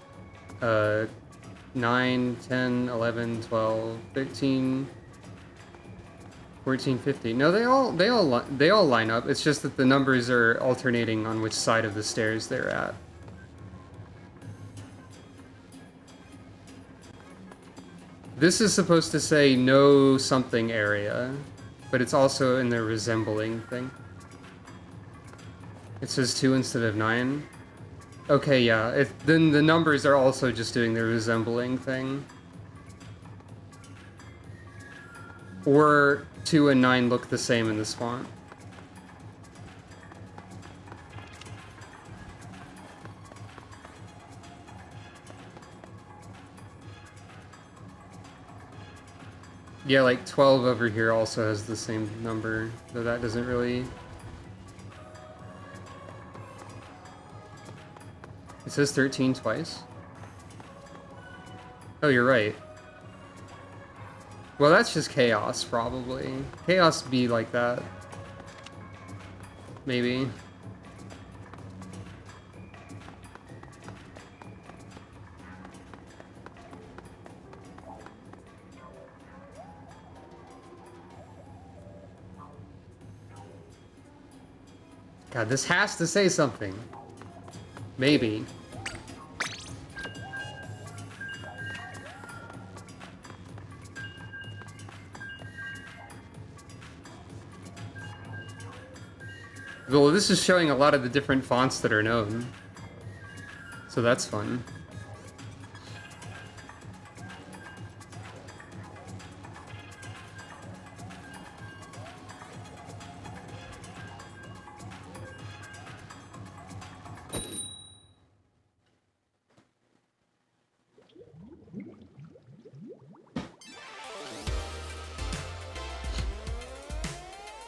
9, 10, 11, 12, 13, 14, 15. No, they all line up. It's just that the numbers are alternating on which side of the stairs they're at. This is supposed to say no something area, but it's also in the resembling thing. It says 2 instead of 9. Okay, yeah. Then the numbers are also just doing the resembling thing. Or 2 and 9 look the same in this font. Yeah, like 12 over here also has the same number, though that doesn't really... It says 13 twice? Oh, you're right. Well, that's just chaos, probably. Chaos be like that. Maybe. God, this has to say something. Maybe. Well, this is showing a lot of the different fonts that are known. So that's fun.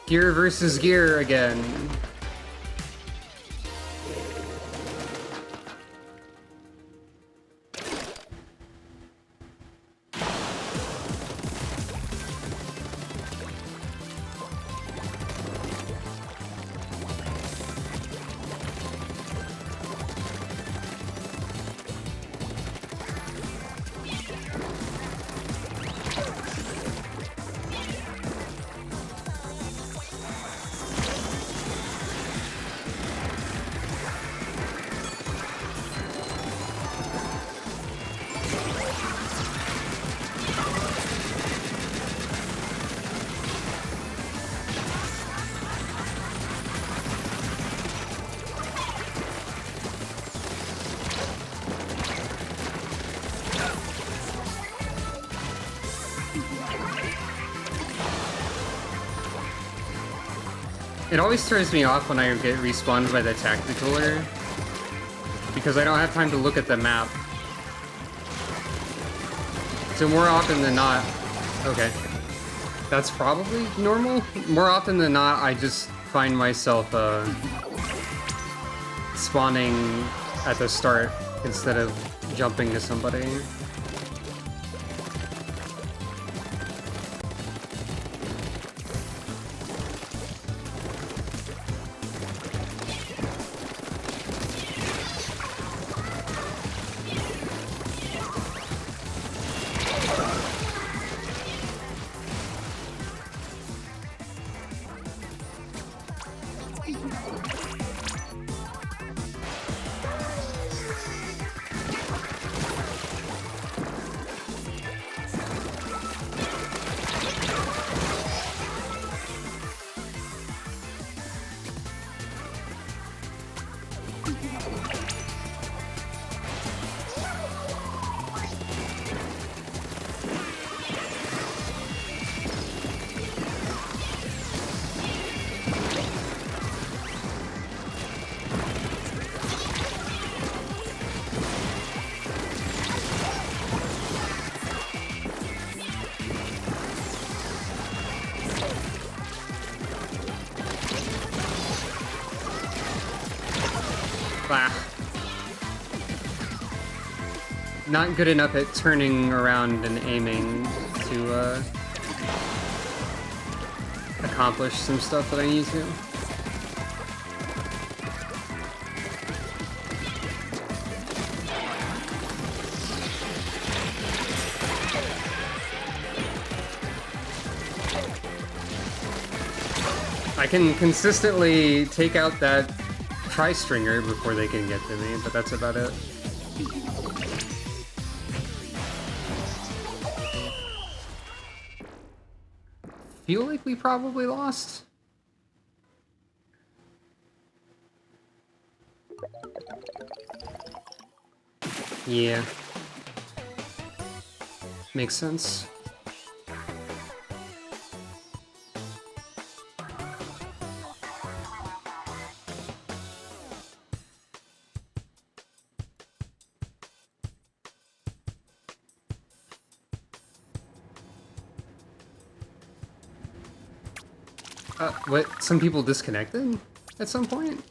Gear versus gear again. It always throws me off when I get respawned by the tricolor, because I don't have time to look at the map. So more often than not... Okay. That's probably normal? More often than not, I just find myself spawning at the start instead of jumping to somebody. Ah. Not good enough at turning around and aiming to accomplish some stuff that I need to. I can consistently take out that tri-stringer before they can get to me, but that's about it. Feel like we probably lost. Yeah. Makes sense. What? Some people disconnected at some point?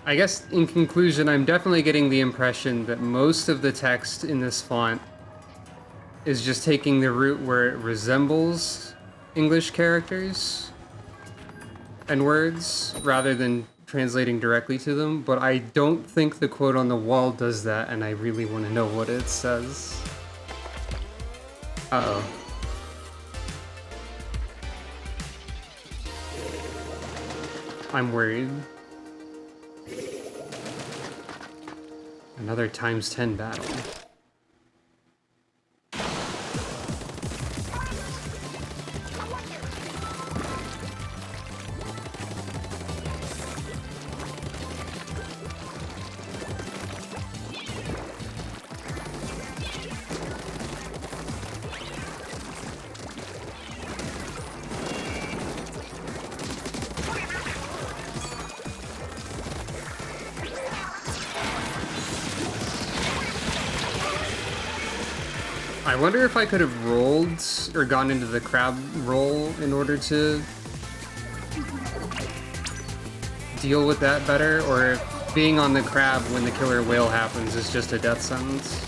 I guess, in conclusion, I'm definitely getting the impression that most of the text in this font is just taking the route where it resembles English characters and words, rather than translating directly to them, but I don't think the quote on the wall does that, and I really want to know what it says. Uh-oh. I'm worried. Another ×10 battle. I wonder if I could have rolled or gone into the crab roll in order to deal with that better, or if being on the crab when the killer whale happens is just a death sentence.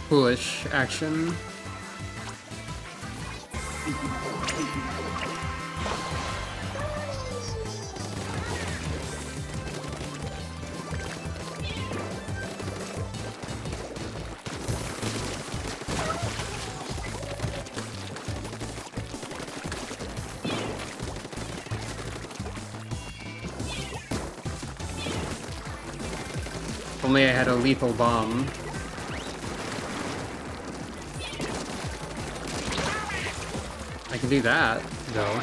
Foolish action. Only I had a lethal bomb. I can do that, though.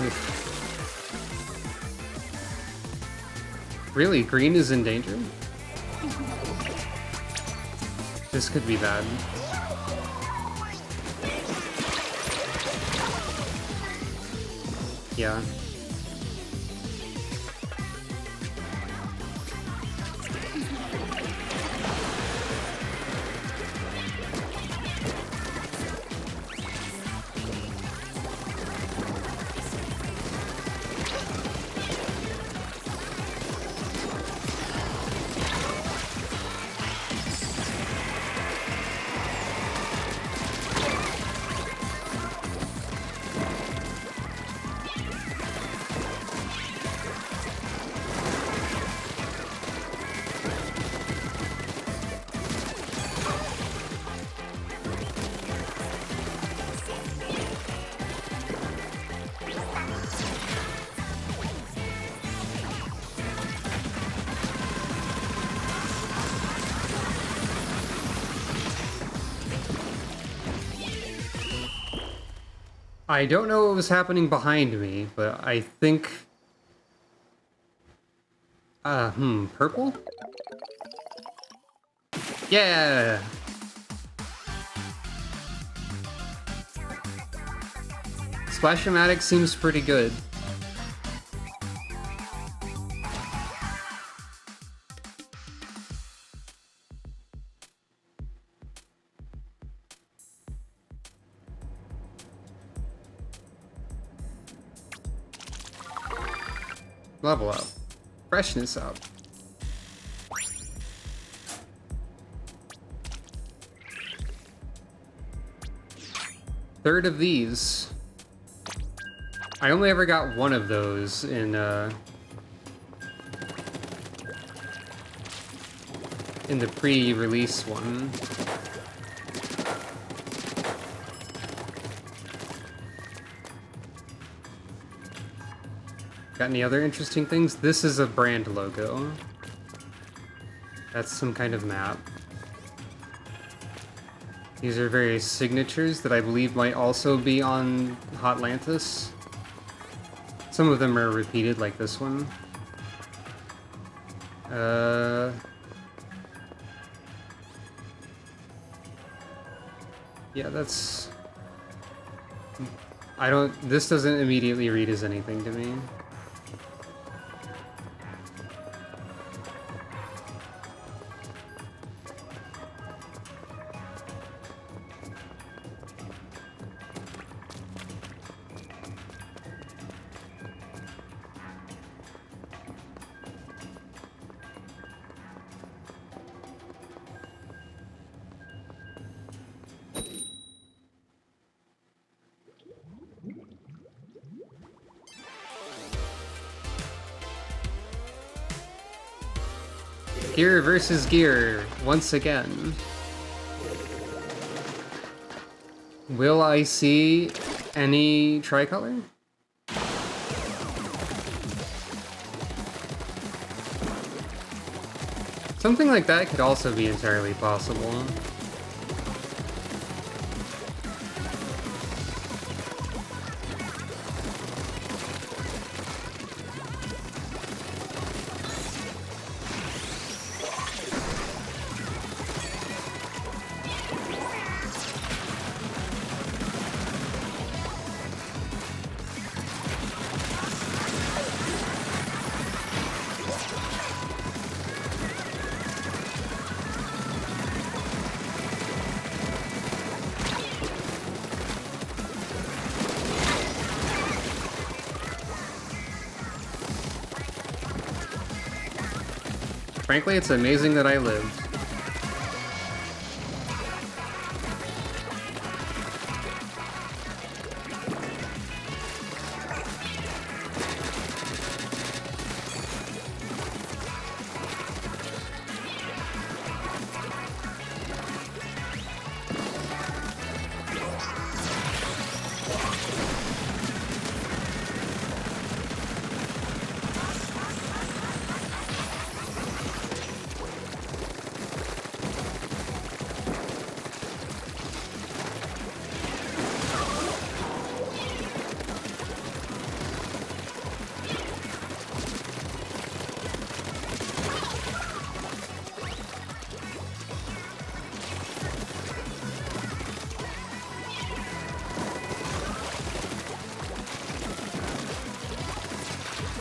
Oof. Really? Green is in danger? This could be bad. Yeah. I don't know what was happening behind me, but I think... purple? Yeah! Splash-O-Matic seems pretty good. Level up. Freshness up. Third of these. I only ever got one of those in the pre-release one. Got any other interesting things? This is a brand logo. That's some kind of map. These are various signatures that I believe might also be on Hotlantis. Some of them are repeated, like this one. Yeah, that's... This doesn't immediately read as anything to me. Gear versus gear, once again. Will I see any tricolor? Something like that could also be entirely possible. Frankly, it's amazing that I lived.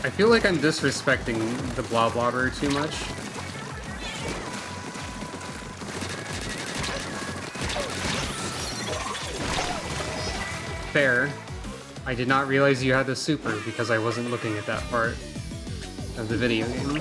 I feel like I'm disrespecting the Bloblobber too much. Fair. I did not realize you had the super because I wasn't looking at that part of the video game.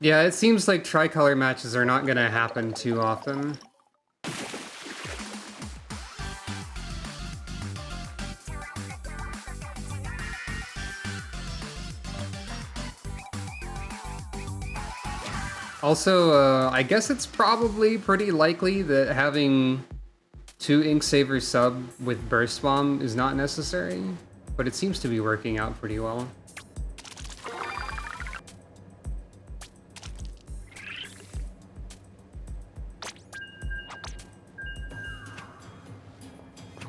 Yeah, it seems like tricolor matches are not gonna happen too often. Also, I guess it's probably pretty likely that having 2 Inksaver sub with Burst Bomb is not necessary, but it seems to be working out pretty well.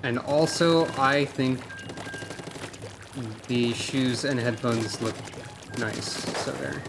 And also, I think the shoes and headphones look nice, so there.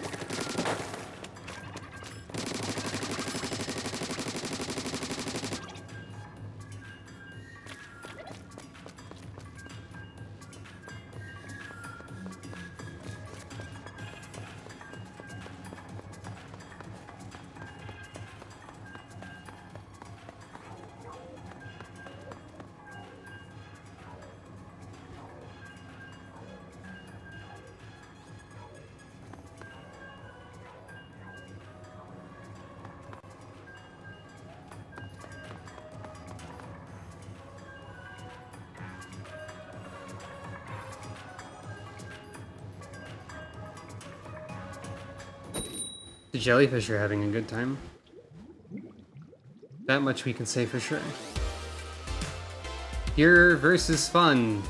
The jellyfish are having a good time. That much we can say for sure. Here versus fun.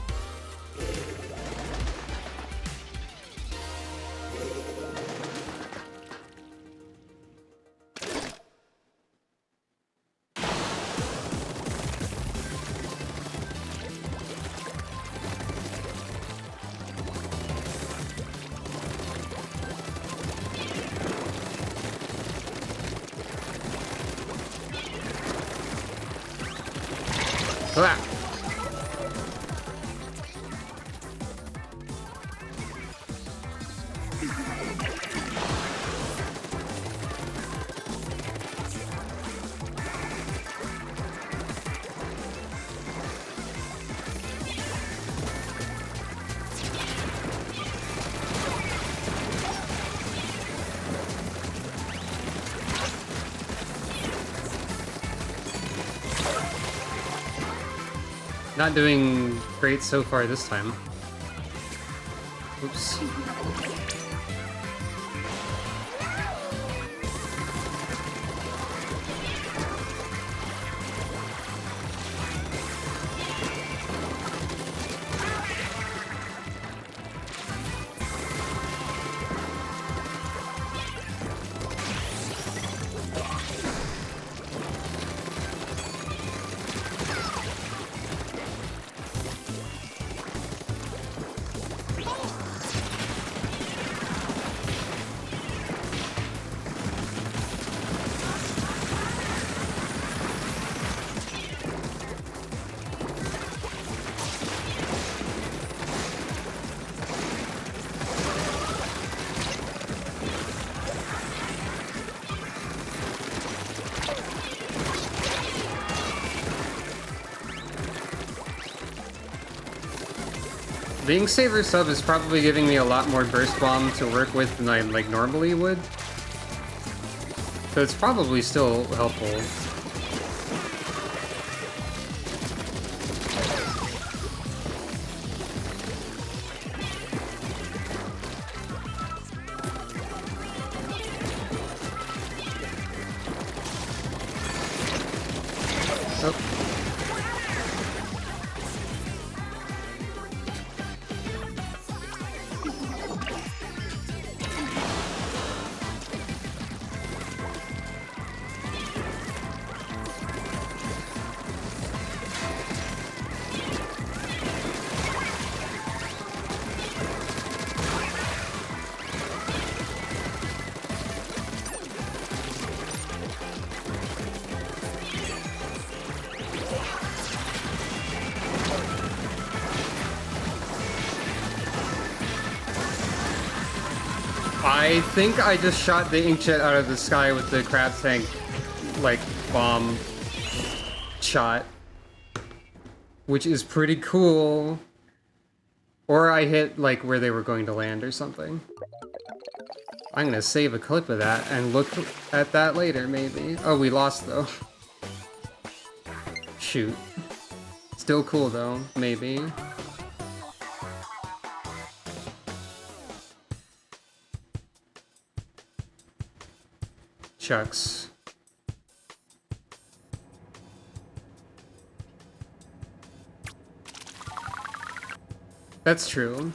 Ah. Not doing great so far this time. Oops. The Inksaver sub is probably giving me a lot more burst bomb to work with than I like normally would. So it's probably still helpful. I think I just shot the inkjet out of the sky with the crab tank, like, bomb shot. Which is pretty cool. Or I hit, like, where they were going to land or something. I'm gonna save a clip of that and look at that later, maybe. Oh, we lost, though. Shoot. Still cool, though. Maybe. Chucks. That's true.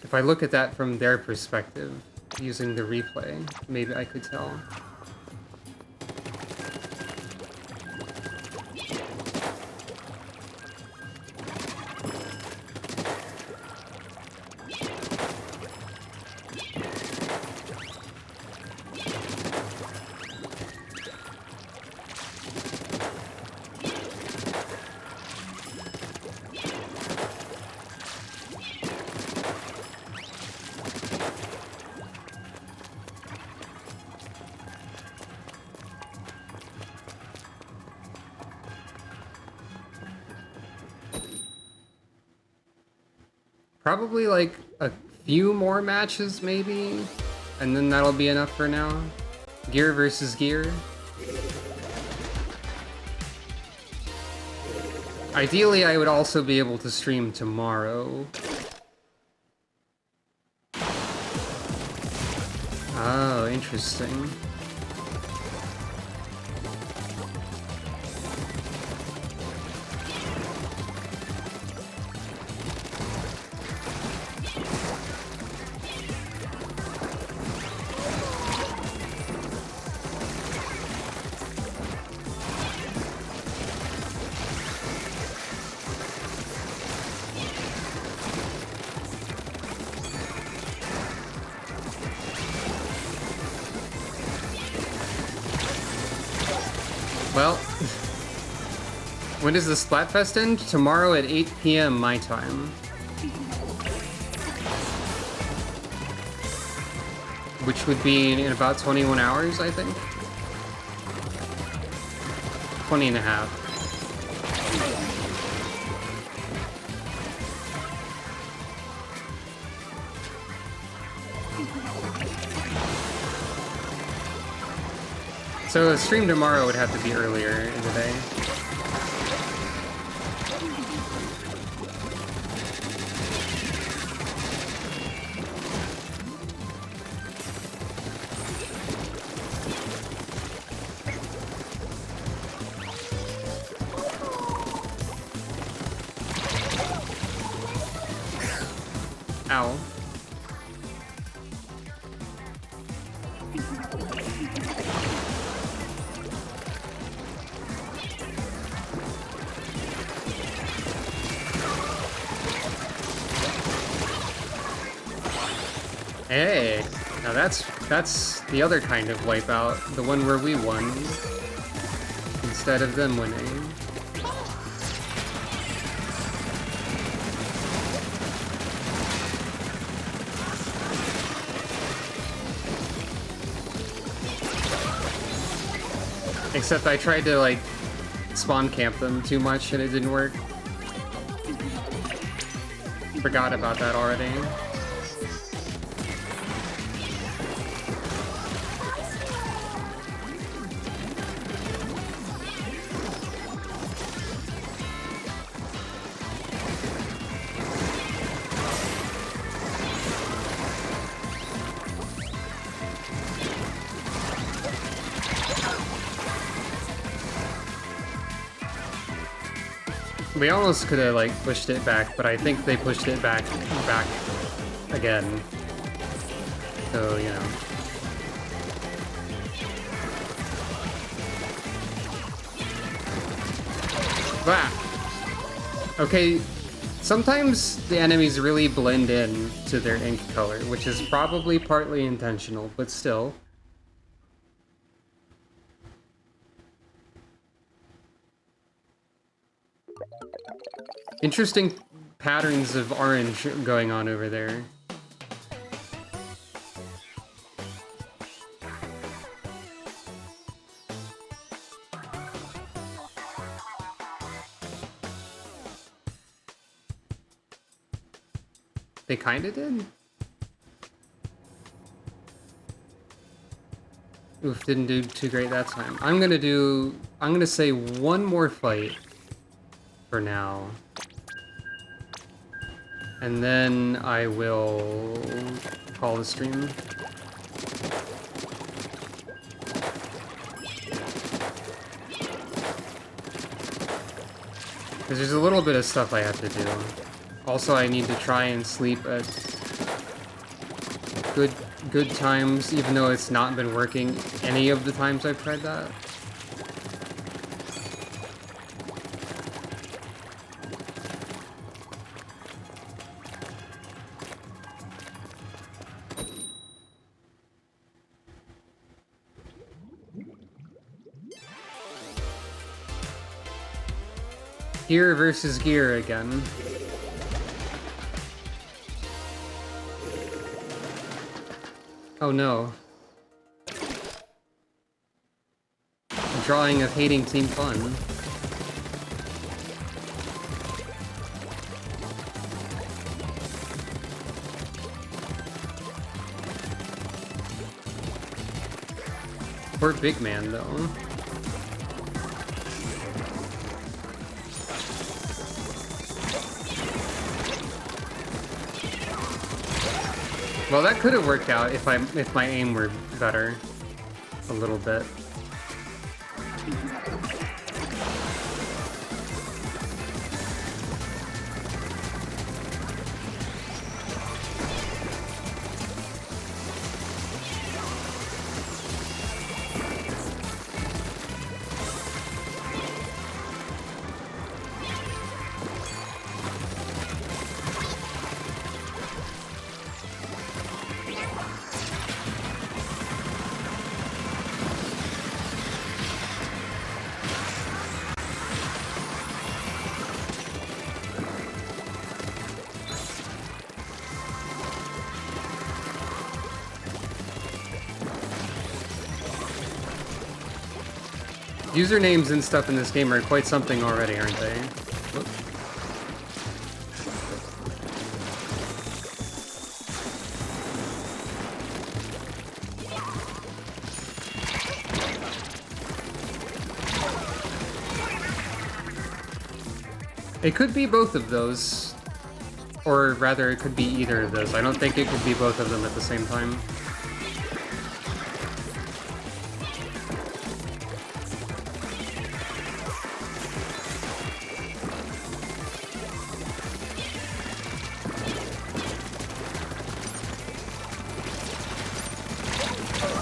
If I look at that from their perspective, using the replay, maybe I could tell. Probably like a few more matches, maybe, and then that'll be enough for now. Gear versus gear. Ideally, I would also be able to stream tomorrow. Oh, interesting. Well, when does the Splatfest end? Tomorrow at 8 p.m. my time. Which would be in about 21 hours, I think. 20 and a half. So a stream tomorrow would have to be earlier in the day. Ow. Hey, now that's the other kind of wipeout, the one where we won instead of them winning. Except I tried to like spawn camp them too much and it didn't work. Forgot about that already. We almost could have like pushed it back, but I think they pushed it back again. So, you know. Bah! Okay, sometimes the enemies really blend in to their ink color, which is probably partly intentional, but still. Interesting patterns of orange going on over there. They kinda did? Oof, didn't do too great that time. I'm gonna say one more fight for now. And then I will call the stream. Because there's a little bit of stuff I have to do. Also, I need to try and sleep at good times, even though it's not been working any of the times I've tried that. Gear versus gear again. Oh no. A drawing of hating Team Fun. Poor big man though. Well, that could have worked out if my aim were better, a little bit. Usernames and stuff in this game are quite something already, aren't they? Whoop. It could be both of those. Or rather, it could be either of those. I don't think it could be both of them at the same time.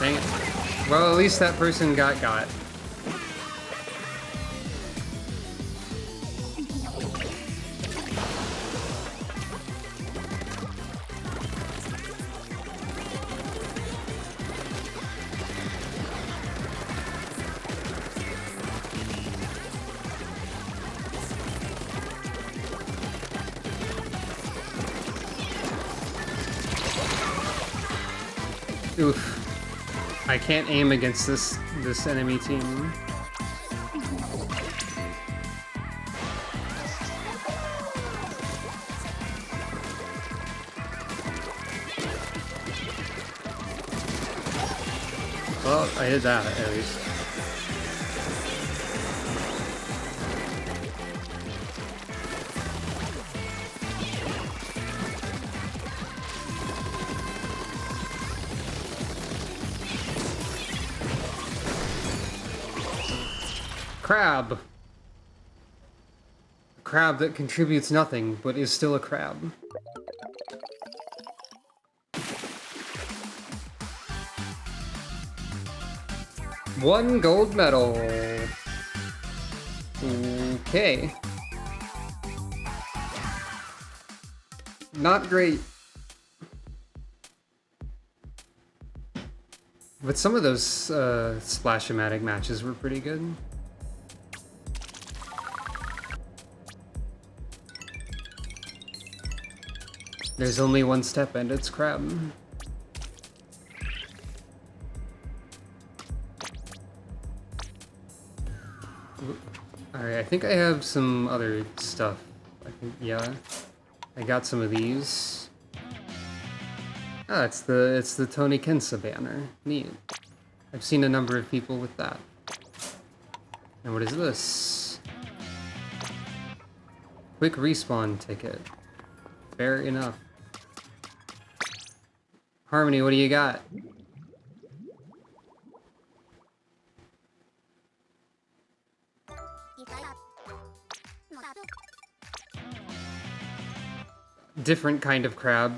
Dang it. Well, at least that person got. Oof. I can't aim against this enemy team. Well, I did that at least. Crab. A crab that contributes nothing, but is still a crab. One gold medal. Okay. Not great. But some of those Splash-O-Matic matches were pretty good. There's only one step and it's crab. Alright, I think I have some other stuff. I think, yeah. I got some of these. Oh, it's the Tony Kensa banner. Neat. I've seen a number of people with that. And what is this? Quick respawn ticket. Fair enough. Harmony, what do you got? Different kind of crab.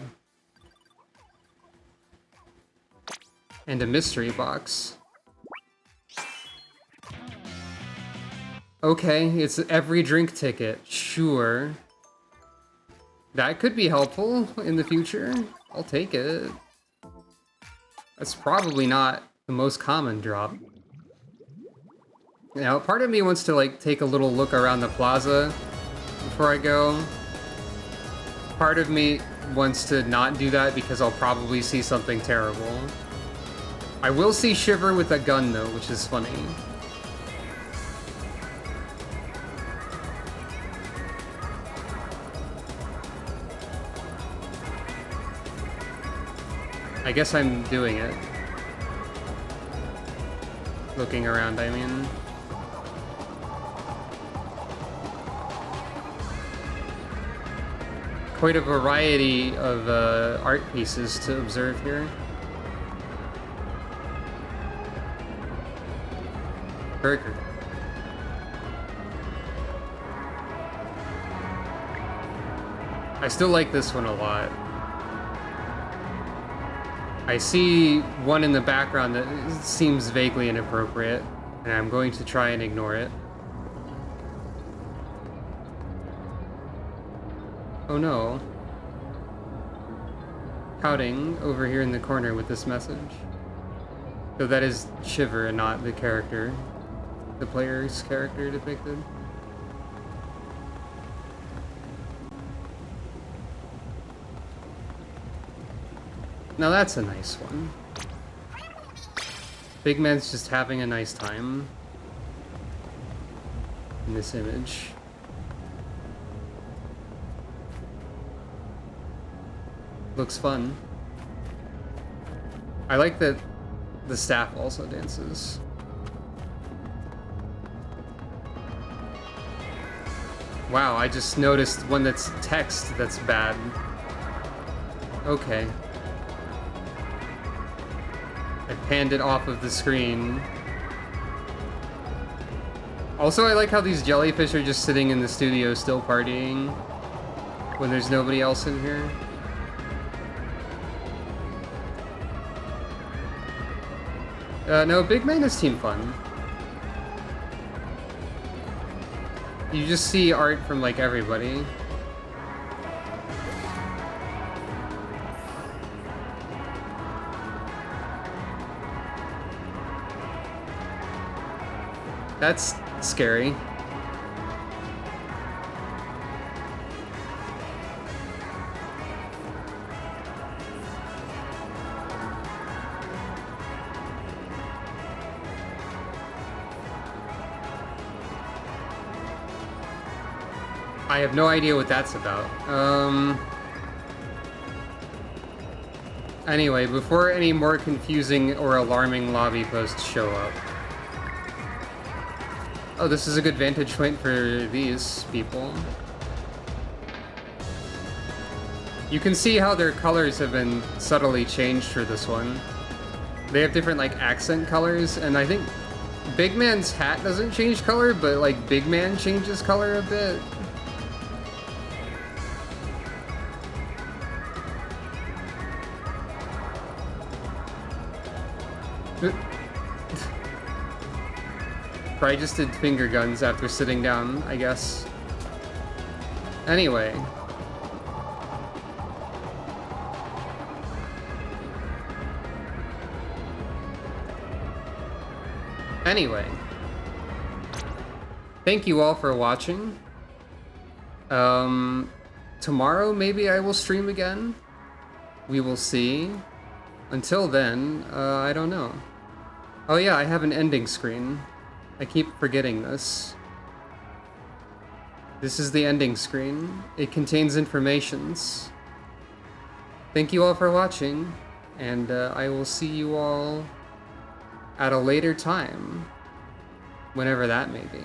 And a mystery box. Okay, it's every drink ticket. Sure. That could be helpful in the future. I'll take it. That's probably not the most common drop. Now, part of me wants to, like, take a little look around the plaza before I go. Part of me wants to not do that because I'll probably see something terrible. I will see Shiver with a gun, though, which is funny. I guess I'm doing it. Looking around, I mean. Quite a variety of art pieces to observe here. Burger. I still like this one a lot. I see one in the background that seems vaguely inappropriate, and I'm going to try and ignore it. Oh no. Pouting over here in the corner with this message. So that is Shiver and not the character. The player's character depicted. Now that's a nice one. Big Man's just having a nice time in this image. Looks fun. I like that the staff also dances. Wow, I just noticed one that's text that's bad. Okay. I panned it off of the screen. Also, I like how these jellyfish are just sitting in the studio still partying when there's nobody else in here. No, Big Man is team fun. You just see art from, like, everybody. That's scary. I have no idea what that's about. Anyway, before any more confusing or alarming lobby posts show up. Oh, this is a good vantage point for these people. You can see how their colors have been subtly changed for this one. They have different, like, accent colors, and I think Big Man's hat doesn't change color, but, like, Big Man changes color a bit. Probably just did finger guns after sitting down, I guess. Anyway. Thank you all for watching. Tomorrow maybe I will stream again. We will see. Until then, I don't know. Oh yeah, I have an ending screen. I keep forgetting this. This is the ending screen. It contains informations. Thank you all for watching. And I will see you all at a later time, whenever that may be.